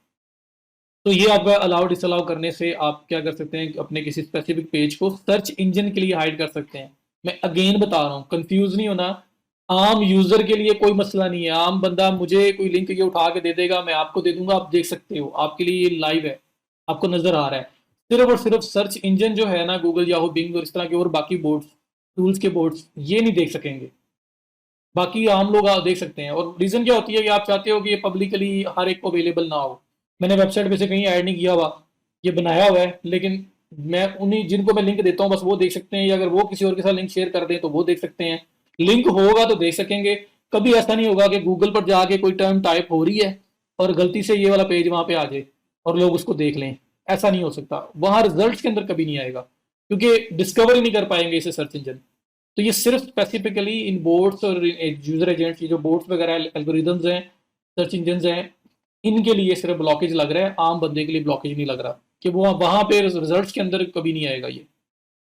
तो ये आप अलाउ डिसअलाउ करने से आप क्या कर सकते हैं, अपने किसी स्पेसिफिक पेज को सर्च इंजन के लिए हाइड कर सकते हैं। मैं अगेन बता रहा हूँ, कंफ्यूज नहीं होना। आम यूजर के लिए कोई मसला नहीं है, आम बंदा मुझे कोई लिंक ये उठा के दे देगा, मैं आपको दे दूंगा, आप देख सकते हो, आपके लिए ये लाइव है, आपको नजर आ रहा है। सिर्फ और सिर्फ सर्च इंजन जो है ना, गूगल, याहू, बिंग और इस तरह के और बाकी बोर्ड्स, टूल्स के बोर्ड्स, ये नहीं देख सकेंगे। बाकी आम लोग देख सकते हैं। और रीजन क्या होती है कि आप चाहते हो कि ये पब्लिकली हर एक को अवेलेबल ना हो। मैंने वेबसाइट पे से कहीं ऐड नहीं किया हुआ, ये बनाया हुआ है, लेकिन मैं उन्हीं जिनको मैं लिंक देता हूँ बस वो देख सकते हैं, या अगर वो किसी और के साथ लिंक शेयर कर दें तो वो देख सकते हैं। लिंक होगा तो देख सकेंगे। कभी ऐसा नहीं होगा कि गूगल पर जाके कोई टर्म टाइप हो रही है और गलती से ये वाला पेज वहां पे आ जाए और लोग उसको देख लें। ऐसा नहीं हो सकता, वहां रिजल्ट के अंदर कभी नहीं आएगा, क्योंकि डिस्कवर ही नहीं कर पाएंगे इसे सर्च इंजन। तो ये सिर्फ स्पेसिफिकली इन बोर्ड्स और यूजर एजेंट्स, ये जो बोर्ड्स वगैरह एल्गोरिदम्स हैं, सर्च इंजन हैं, इनके लिए सिर्फ ब्लॉकेज लग रहा है, आम बंदे के लिए ब्लॉकेज नहीं लग रहा, कि वो वहां पे रिजल्ट्स के अंदर कभी नहीं आएगा ये।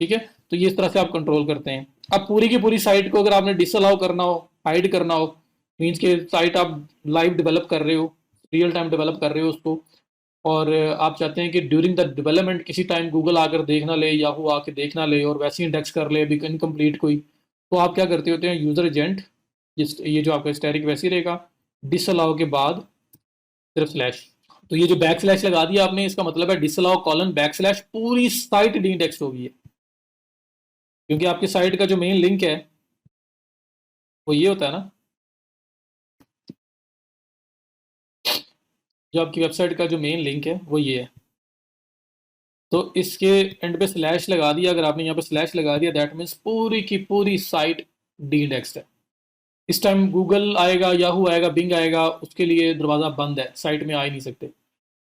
ठीक है, तो ये इस तरह से आप कंट्रोल करते हैं। अब पूरी की पूरी साइट को अगर आपने डिसअलाउ करना हो, हाइड करना हो, मीन्स के साइट आप लाइव डेवलप कर रहे हो, रियल टाइम डेवलप कर रहे हो उसको, और आप चाहते हैं कि ड्यूरिंग द डेवलपमेंट किसी टाइम गूगल आकर देख ना ले, याहू आके देख ना ले और वैसे ही इंडेक्स कर ले, अभी इनकम्प्लीट कोई, तो आप क्या करते होते हैं, यूजर एजेंट, जिस ये जो आपका स्टैटिक वैसे ही रहेगा, डिसअलाउ के बाद सिर्फ स्लैश। तो ये जो बैक स्लैश लगा दिया आपने, इसका मतलब है डिसअलाउ कॉलन बैक स्लैश, पूरी साइट डी इंडेक्स होगी, क्योंकि आपकी साइट का जो मेन लिंक है वो ये होता है ना, जो आपकी वेबसाइट का जो मेन लिंक है वो ये है। तो इसके एंड पे स्लैश लगा दिया, अगर आपने यहाँ पे स्लैश लगा दिया, दैट मीन्स पूरी की पूरी साइट डी इंडेक्स्ड है। इस टाइम गूगल आएगा, याहू आएगा, बिंग आएगा, उसके लिए दरवाजा बंद है, साइट में आ ही नहीं सकते।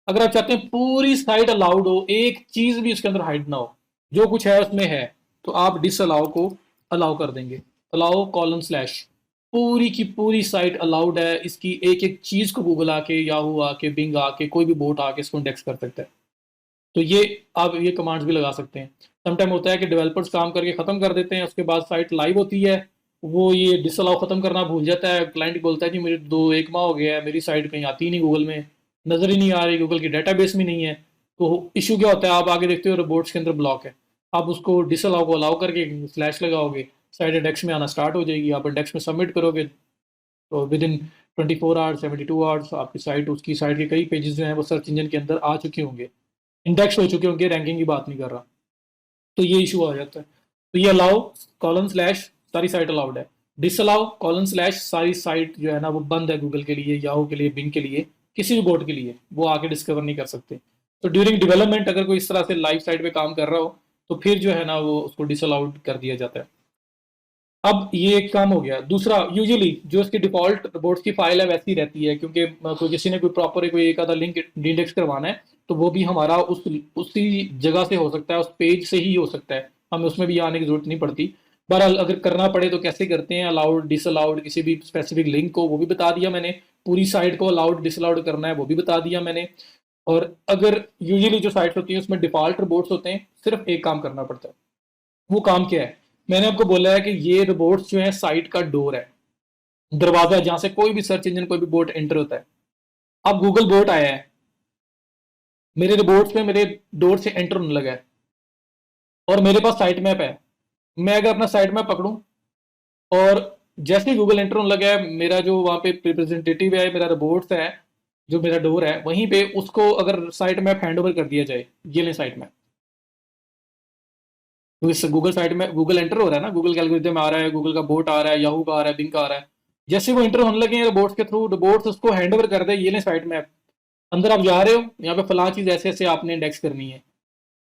अगर आप चाहते हैं पूरी साइट अलाउड हो, एक चीज भी उसके अंदर हाइड ना हो, जो कुछ है उसमें है, तो आप डिस अलाउ को अलाउ कर देंगे, अलाउ कॉलन स्लैश, पूरी की पूरी साइट अलाउड है, इसकी एक एक चीज को गूगल आके, याहू आके, बिंग आके, कोई भी बोट आके इसको इंडेक्स कर सकता है। तो ये आप ये कमांड्स भी लगा सकते हैं। समटाइम होता है कि डेवलपर्स काम करके ख़त्म कर देते हैं, उसके बाद साइट लाइव होती है, वो ये डिसअलाउ ख़त्म करना भूल जाता है, क्लाइंट बोलता है कि मेरे 1 माह हो गया है, मेरी साइट कहीं आती ही नहीं, गूगल में नज़र ही नहीं आ रही, गूगल की डेटाबेस में नहीं है। तो इशू क्या होता है, आप आगे देखते हो रिपोर्ट्स के अंदर ब्लॉक है, आप उसको डिसअलाउ को अलाउ करके स्लैश लगाओगे, साइट इंडेक्स में आना स्टार्ट हो जाएगी, आप इंडेक्स में सबमिट करोगे तो विद इन 24 आवर्स 72 आवर्स आपकी साइट, उसकी साइट के कई पेजेस जो हैं वो सर्च इंजन के अंदर आ चुके होंगे, इंडेक्स हो चुके होंगे, रैंकिंग की बात नहीं कर रहा। तो ये इशू आ जाता है। तो ये अलाउ कॉलन स्लैश सारी साइट अलाउड है। डिसअलाउ कॉलन स्लैश सारी साइट जो है ना वो बंद है गूगल के लिए, याहू के लिए, बिंग के लिए, किसी भी बोर्ड के लिए वो आके डिस्कवर नहीं कर सकते। तो ड्यूरिंग डेवलपमेंट अगर कोई इस तरह से लाइव साइट पे काम कर रहा हो तो फिर जो है ना वो उसको डिसअलाउड कर दिया जाता है। अब ये एक काम हो गया। दूसरा, यूजुअली जो इसकी डिफॉल्ट रिपोर्ट्स की फाइल है वैसी रहती है, क्योंकि कोई किसी ने कोई प्रॉपर कोई एक आधा लिंक इंडेक्स करवाना है तो वो भी हमारा उसी जगह से हो सकता है, उस पेज से ही हो सकता है, हमें उसमें भी आने की जरूरत नहीं पड़ती। बहरहाल अगर करना पड़े तो कैसे करते हैं, अलाउड डिसअलाउड किसी भी स्पेसिफिक लिंक को वो भी बता दिया मैंने, पूरी साइट को अलाउड डिसअलाउड करना है वो भी बता दिया मैंने। और अगर यूजुअली जो साइट्स होती हैं उसमें डिफॉल्ट रिपोर्ट्स होते हैं, सिर्फ एक काम करना पड़ता है। वो काम क्या है? मैंने आपको बोला है कि ये रोबोट्स जो है साइट का डोर है, दरवाजा है जहां से कोई भी सर्च इंजन कोई भी बोट एंटर होता है। अब गूगल बोट आया है, मेरे रोबोट्स में मेरे डोर से एंटर होने लगा है और मेरे पास साइट मैप है। मैं अगर अपना साइट मैप पकड़ूं और जैसे ही गूगल एंटर होने लगा है, मेरा जो वहां पे रिप्रेजेंटेटिव है, मेरा रोबोट्स है, जो मेरा डोर है वहीं पे, उसको अगर साइट मैप हैंड ओवर कर दिया जाए, ये ले साइट मैप, तो इस गूगल साइट में गूगल एंटर हो रहा है ना, गूगल के एल्गोरिथम में आ रहा है, गूगल का बोट आ रहा है, याहू का आ रहा है, बिंग का आ रहा है। जैसे वो एंटर होने लगे हैं रोबोट्स के थ्रू, रोबोट्स उसको हैंड ओवर कर दे, ये ले साइट मैप, अंदर आप जा रहे हो, यहाँ पे फलां चीज ऐसे ऐसे आपने इंडेक्स करनी है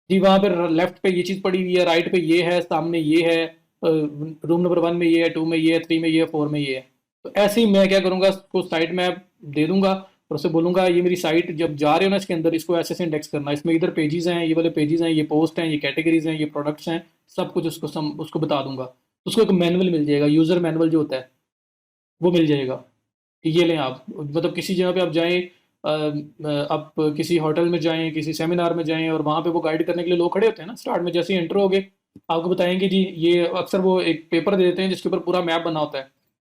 जी, वहां पे लेफ्ट पे ये चीज पड़ी हुई है, राइट पे ये है, सामने ये है, रूम नंबर 1 में ये है, 2 में ये है, 3 में ये है, 4 में ये है। तो ऐसे ही मैं क्या करूंगा, उसको साइट मैप दे दूंगा और उससे बोलूंगा ये मेरी साइट जब जा रहे हो ना इसके अंदर, इसको ऐसे ऐसे इंडेक्स करना, इसमें इधर पेजेस हैं, ये वाले पेजेस हैं, ये पोस्ट हैं, ये कैटेगरीज हैं, ये प्रोडक्ट्स हैं, सब कुछ उसको बता दूंगा। उसको एक मैनुअल मिल जाएगा, यूजर मैनुअल जो होता है वो मिल जाएगा। ये लें आप, मतलब किसी जगह पे आप जाएं, आप किसी होटल में जाएं, किसी सेमिनार में जाएं और वहाँ पे वो गाइड करने के लिए लोग खड़े होते हैं ना, स्टार्ट में जैसे ही एंटर हो गए आपको बताएंगे जी, ये अक्सर वो एक पेपर दे देते हैं जिसके ऊपर पूरा मैप बना होता है,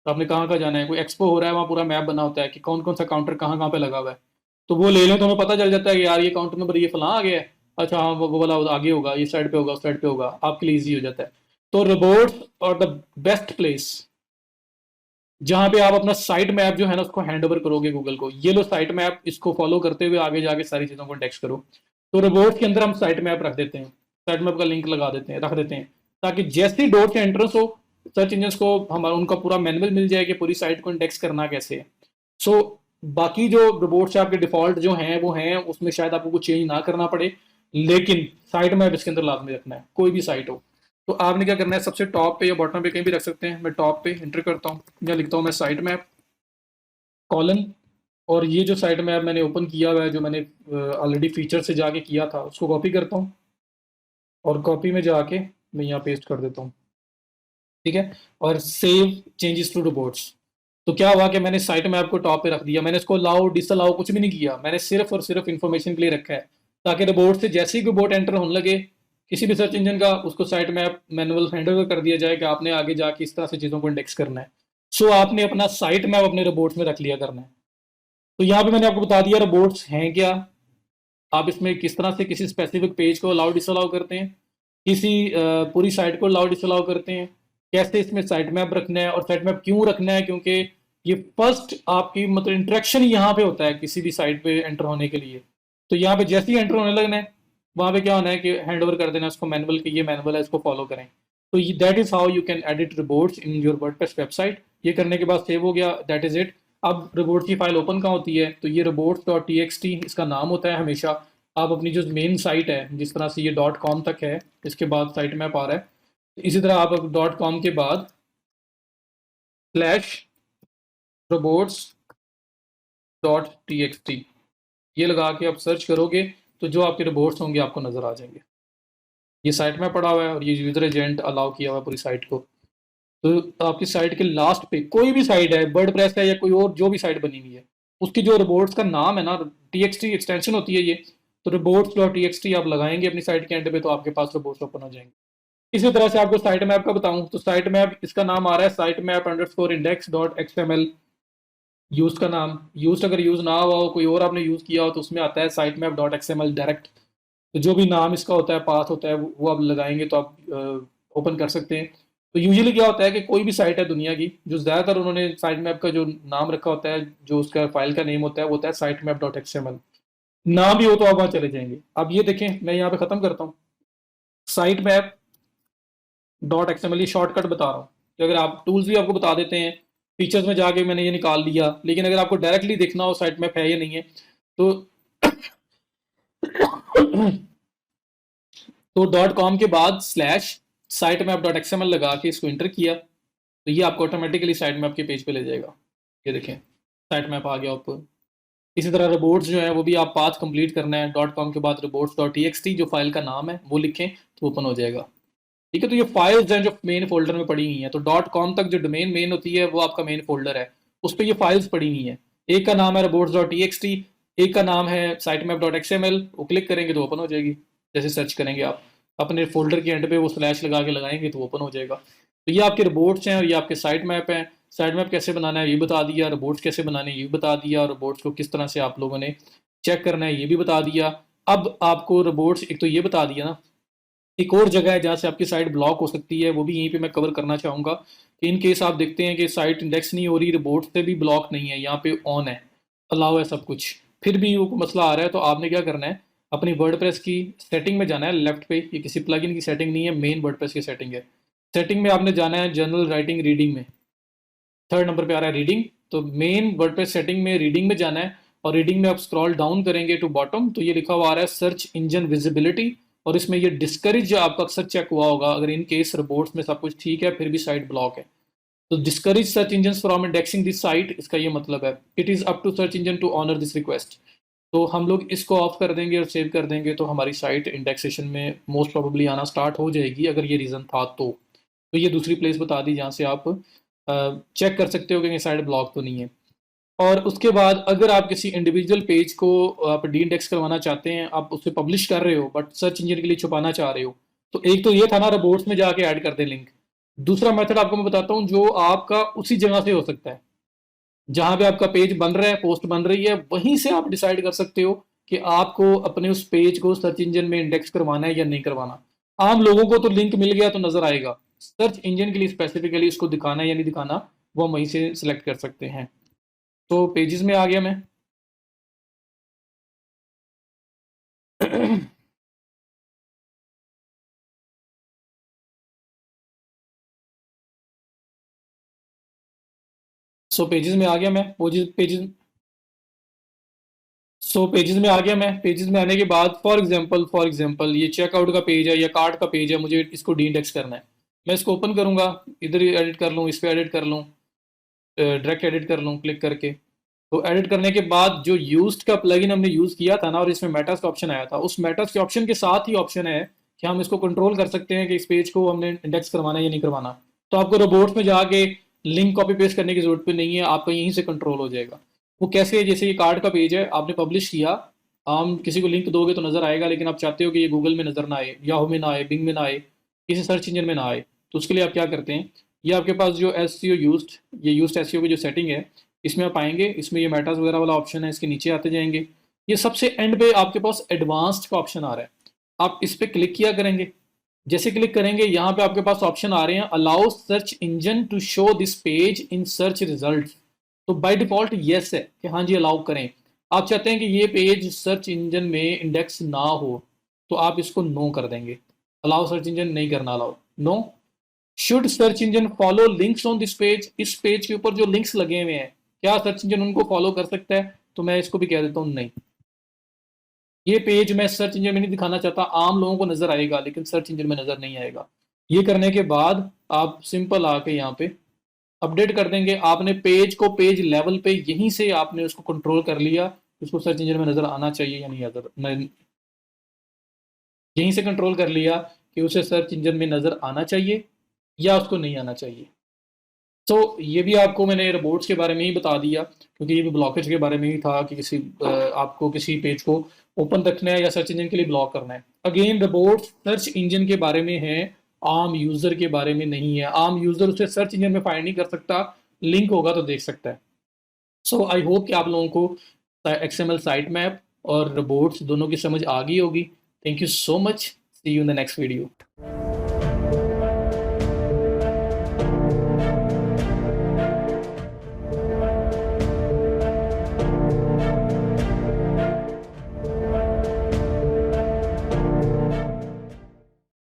तो आपने कहाँ कहाँ जाना है, कोई एक्सपो हो रहा है वहाँ पूरा मैप बना होता है कि कौन कौन सा काउंटर कहाँ कहाँ पे लगा हुआ है। तो वो ले लें तो हमें पता चल जाता है कि यार ये काउंटर नंबर ये फलां आ गया है, अच्छा हाँ वो वाला आगे होगा, ये साइड पे होगा, उस साइड पे होगा, आपके लिए ईजी हो जाता है। तो रोबोट्स और द बेस्ट प्लेस जहां पे आप अपना साइट मैप जो है ना उसको हैंड ओवर करोगे गूगल को, ये लो साइट मैप, इसको फॉलो करते हुए आगे जाके सारी चीजों को इंडेक्स करो। तो रोबोट्स के अंदर हम साइट मैप रख देते हैं, साइट मैप का लिंक लगा देते हैं, रख देते हैं, ताकि जैसे ही डोर से एंट्रेंस हो, सर्च इंजन को हमारा उनका पूरा मैनुअल मिल जाए कि पूरी साइट को इंडेक्स करना कैसे है। सो बाकी जो रोबोट्स आपके डिफॉल्ट जो हैं वो हैं, उसमें शायद आपको कुछ चेंज ना करना पड़े, लेकिन साइट मैप इसके अंदर लाजमी रखना है, कोई भी साइट हो। तो आपने क्या करना है, सबसे टॉप पे या बॉटम पे कहीं भी रख सकते हैं, मैं टॉप पे एंटर करता हूँ या लिखता हूँ मैं साइट मैप कॉलन, और ये जो साइट मैप मैंने ओपन किया हुआ है, जो मैंने ऑलरेडी फीचर से जाके किया था, उसको कॉपी करता हूँ और कॉपी में जाके मैं यहाँ पेस्ट कर देता हूँ, ठीक है। और सेव चेंजेस टू रोबोट्स। तो क्या हुआ कि मैंने साइट मैप को टॉप पे रख दिया, मैंने इसको अलाउ डिसअलाउ कुछ भी नहीं किया, मैंने सिर्फ और सिर्फ इन्फॉर्मेशन के लिए रखा है, ताकि रोबोट से जैसे ही कोई बोट एंटर होने लगे किसी भी सर्च इंजन का, उसको site map manual hand over कर दिया जाए कि आपने आगे जाके इस तरह से चीज़ों को इंडेक्स करना है। सो आपने अपना साइट मैप अपने रोबोट्स में रख लिया करना है। तो यहाँ पे मैंने आपको बता दिया रोबोट्स हैं क्या, आप इसमें किस तरह से किसी स्पेसिफिक पेज को अलाउ डिसअलाउ करते हैं, किसी पूरी साइट को अलाउ डिसअलाउ करते हैं, कैसे इसमें साइट मैप रखना है, और साइट मैप क्यों रखना है, क्योंकि ये फर्स्ट आपकी मतलब इंटरेक्शन यहाँ पे होता है किसी भी साइट पे एंटर होने के लिए। तो यहाँ पे जैसे ही एंटर होने लगना है, वहाँ पे क्या होना है कि हैंड ओवर कर देना उसको मैनुअल की, ये मैनुअल है इसको फॉलो करें। तो that is how you can edit reports in your WordPress website. ये करने के बाद सेव हो गया, दैट इज इट। अब रिपोर्ट की फाइल ओपन कहाँ होती है, तो ये reports.txt इसका नाम होता है हमेशा। आप अपनी जो मेन साइट है, जिस तरह से ये .com तक है, इसके बाद साइट मैप आ रहा है, इसी तरह आप .com के बाद /robots.txt ये लगा के आप सर्च करोगे तो जो आपके रिपोर्ट्स होंगे आपको नजर आ जाएंगे। ये साइट में पड़ा हुआ है और ये यूजर एजेंट अलाउ किया हुआ है पूरी साइट को। तो आपकी साइट के लास्ट पे कोई भी साइट है, वर्डप्रेस है या कोई और जो भी साइट बनी हुई है, उसकी जो रिपोर्ट्स का नाम है ना, टीएक्सटी एक्सटेंशन होती है ये, तो रिपोर्ट्स.txt आप लगाएंगे अपनी साइट के एंड पे तो आपके पास रिपोर्ट्स ओपन हो जाएंगे। इसी तरह से आपको साइट मैप का बताऊं तो साइट मैप इसका नाम आ रहा है site map underscore index dot XML. Use का नाम, यूज अगर यूज ना हुआ हो, कोई और आपने यूज किया हो, तो उसमें आता है site map dot XML direct. तो जो भी नाम इसका होता है, पाथ होता है, वो आप लगाएंगे तो आप ओपन कर सकते हैं। तो यूजुअली क्या होता है कि कोई भी साइट है दुनिया की, जो ज़्यादातर उन्होंने साइट मैप का जो नाम रखा होता है, जो उसका फाइल का नेम होता है, वो होता है साइट मैप डॉट एक्सएमएल। ना भी हो तो आप वहाँ चले जाएंगे। अब ये देखें, मैं यहाँ पे ख़त्म करता हूँ, साइट मैप डॉट एक्सएमएल, ये शॉर्टकट बता रहा हूँ। कि अगर आप टूल्स भी आपको बता देते हैं, फीचर्स में जाके मैंने ये निकाल लिया, लेकिन अगर आपको डायरेक्टली देखना हो साइट मैप है या नहीं है, तो तो .com के बाद स्लैश साइट मैप .xml लगा के इसको इंटर किया, तो ये आपको ऑटोमेटिकली साइट मैप के पेज पे ले जाएगा। ये देखें, साइट मैप आ गया ऊपर। इसी तरह रिपोर्ट्स जो है वो भी आप पाथ कंप्लीट करना है, .com के बाद reports.txt जो फाइल का नाम है वो लिखें तो ओपन हो जाएगा। ठीक है, तो ये फाइल्स हैं जो मेन फोल्डर में पड़ी हुई हैं। तो .com तक जो डोमेन मेन होती है वो आपका मेन फोल्डर है, उस पर ये फाइल्स पड़ी हुई हैं। एक का नाम है reports.txt, एक का नाम है sitemap.xml। वो क्लिक करेंगे तो ओपन हो जाएगी। जैसे सर्च करेंगे आप अपने फोल्डर के एंड पे वो स्लैश लगा के लगाएंगे तो ओपन हो जाएगा। तो ये आपके रिपोर्ट्स हैं और ये आपके साइट मैप हैं। साइट मैप कैसे बनाना है ये बता दिया, रिपोर्ट्स कैसे बनाने हैं ये भी बता दिया, और रिपोर्ट्स को किस तरह से आप लोगों ने चेक करना है ये भी बता दिया। अब आपको रिपोर्ट्स एक तो ये बता दिया ना, एक और जगह है जहाँ से आपकी साइट ब्लॉक हो सकती है, वो भी यहीं पे मैं कवर करना चाहूँगा कि इन केस आप देखते हैं कि साइट इंडेक्स नहीं हो रही, रिपोर्ट से भी ब्लॉक नहीं है, यहाँ पे ऑन है, अलाउ है सब कुछ, फिर भी वो मसला आ रहा है, तो आपने क्या करना है, अपनी वर्डप्रेस की सेटिंग में जाना है लेफ्ट पे। ये किसी प्लगइन की सेटिंग नहीं है, मेन वर्डप्रेस की सेटिंग है। सेटिंग में आपने जाना है जनरल राइटिंग रीडिंग में, थर्ड नंबर पे आ रहा है रीडिंग। तो मेन वर्डप्रेस सेटिंग में रीडिंग में जाना है, और रीडिंग में आप स्क्रॉल डाउन करेंगे टू बॉटम तो ये लिखा हुआ आ रहा है सर्च इंजन विजिबिलिटी, और इसमें ये डिस्करेज जो आपका अक्सर चेक हुआ होगा, अगर इन केस रिपोर्ट्स में सब कुछ ठीक है फिर भी साइट ब्लॉक है, तो discourage search engine from indexing this site, इसका ये मतलब है it is up to search engine to honour this request. तो हम लोग इसको ऑफ कर देंगे और सेव कर देंगे, तो हमारी साइट इंडेक्सेशन में मोस्ट प्रोबेबली आना स्टार्ट हो जाएगी, अगर ये रीज़न था तो ये दूसरी प्लेस बता दी जहाँ से आप चेक कर सकते हो कि साइट ब्लॉक तो नहीं है। और उसके बाद अगर आप किसी इंडिविजुअल पेज को आप डी इंडेक्स करवाना चाहते हैं, आप उसे पब्लिश कर रहे हो बट सर्च इंजन के लिए छुपाना चाह रहे हो, तो एक तो ये था ना रिपोर्ट्स में जाके ऐड कर दें लिंक। दूसरा मेथड आपको मैं बताता हूँ जो आपका उसी जगह से हो सकता है, जहां पे आपका पेज बन रहा है, पोस्ट बन रही है, वहीं से आप डिसाइड कर सकते हो कि आपको अपने उस पेज को सर्च इंजन में इंडेक्स करवाना है या नहीं करवाना। आम लोगों को तो लिंक मिल गया तो नजर आएगा, सर्च इंजन के लिए स्पेसिफिकली इसको दिखाना है या नहीं दिखाना वो हम वहीं से सिलेक्ट कर सकते हैं। तो पेजेस में आ गया मैं। सो पेजेस में आ गया मैं, पेजेस सो पेजेस में आ गया मैं। पेजेस में आने के बाद फॉर एग्जांपल ये चेकआउट का पेज है या कार्ट का पेज है, मुझे इसको डी इंडेक्स करना है। मैं इसको ओपन करूंगा, इधर ही एडिट कर लूँ, इस पर एडिट कर लूँ, डायरेक्ट एडिट कर लूँ क्लिक करके। तो एडिट करने के बाद जो यूज्ड का प्लगइन हमने यूज़ किया था ना, और इसमें मेटास का ऑप्शन आया था, उस मेटास के ऑप्शन के साथ ही ऑप्शन है कि हम इसको कंट्रोल कर सकते हैं कि इस पेज को हमने इंडेक्स करवाना है या नहीं करवाना। तो आपको रोबोट्स में जाके लिंक कॉपी पेस्ट करने की जरूरत भी नहीं है, आपका यहीं से कंट्रोल हो जाएगा। वो कैसे है, जैसे ये कार्ड का पेज है, आपने पब्लिश किया, हम किसी को लिंक दोगे तो नजर आएगा, लेकिन आप चाहते हो कि ये गूगल में नजर ना आए, याहू में ना आए, बिंग में ना आए, किसी सर्च इंजन में ना आए, तो उसके लिए आप क्या करते हैं, ये आपके पास जो एसईओ यूज्ड, ये यूज्ड एसईओ की जो सेटिंग है, इसमें आप आएंगे, इसमें ये मेटास वगैरह वाला ऑप्शन है, इसके नीचे आते जाएंगे, ये सबसे एंड पे आपके पास एडवांस्ड का ऑप्शन आ रहा है, आप इस पर क्लिक किया करेंगे। जैसे क्लिक करेंगे यहाँ पे आपके पास ऑप्शन आ रहे हैं allow search engine to show this page in search result. तो बाय डिफॉल्ट यस है कि हाँ जी अलाउ करें। आप चाहते हैं कि ये पेज सर्च इंजन में इंडेक्स ना हो, तो आप इसको नो कर देंगे, अलाउ सर्च इंजन नहीं करना, allow no. Should search engine follow links on this page, इस पेज के ऊपर जो लिंक्स लगे हुए हैं क्या सर्च इंजन उनको फॉलो कर सकता है, तो मैं इसको भी कह देता हूँ नहीं। ये पेज मैं सर्च इंजन में नहीं दिखाना चाहता, आम लोगों को नजर आएगा लेकिन सर्च इंजन में नजर नहीं आएगा। ये करने के बाद आप सिंपल आके यहाँ पे अपडेट कर देंगे, आपने पेज को पेज लेवल पे यहीं से आपने उसको कंट्रोल कर लिया, उसको सर्च इंजन में नजर आना चाहिए या नहीं, यहीं से कंट्रोल कर लिया कि उसे सर्च इंजन में नजर आना चाहिए या उसको नहीं आना चाहिए। तो ये भी आपको मैंने रोबोट्स के बारे में ही बता दिया, क्योंकि ये भी ब्लॉकेज के बारे में ही था कि आपको किसी पेज को ओपन रखना है या सर्च इंजन के लिए ब्लॉक करना है। अगेन रोबोट्स सर्च इंजन के बारे में है, आम यूजर के बारे में नहीं है। आम यूजर उसे सर्च इंजन में फाइंड नहीं कर सकता, लिंक होगा तो देख सकता है। सो आई होप कि आप लोगों को एक्सएमएल साइट मैप और रोबोट्स दोनों की समझ आ गई होगी। Thank you so much, see you in the next video.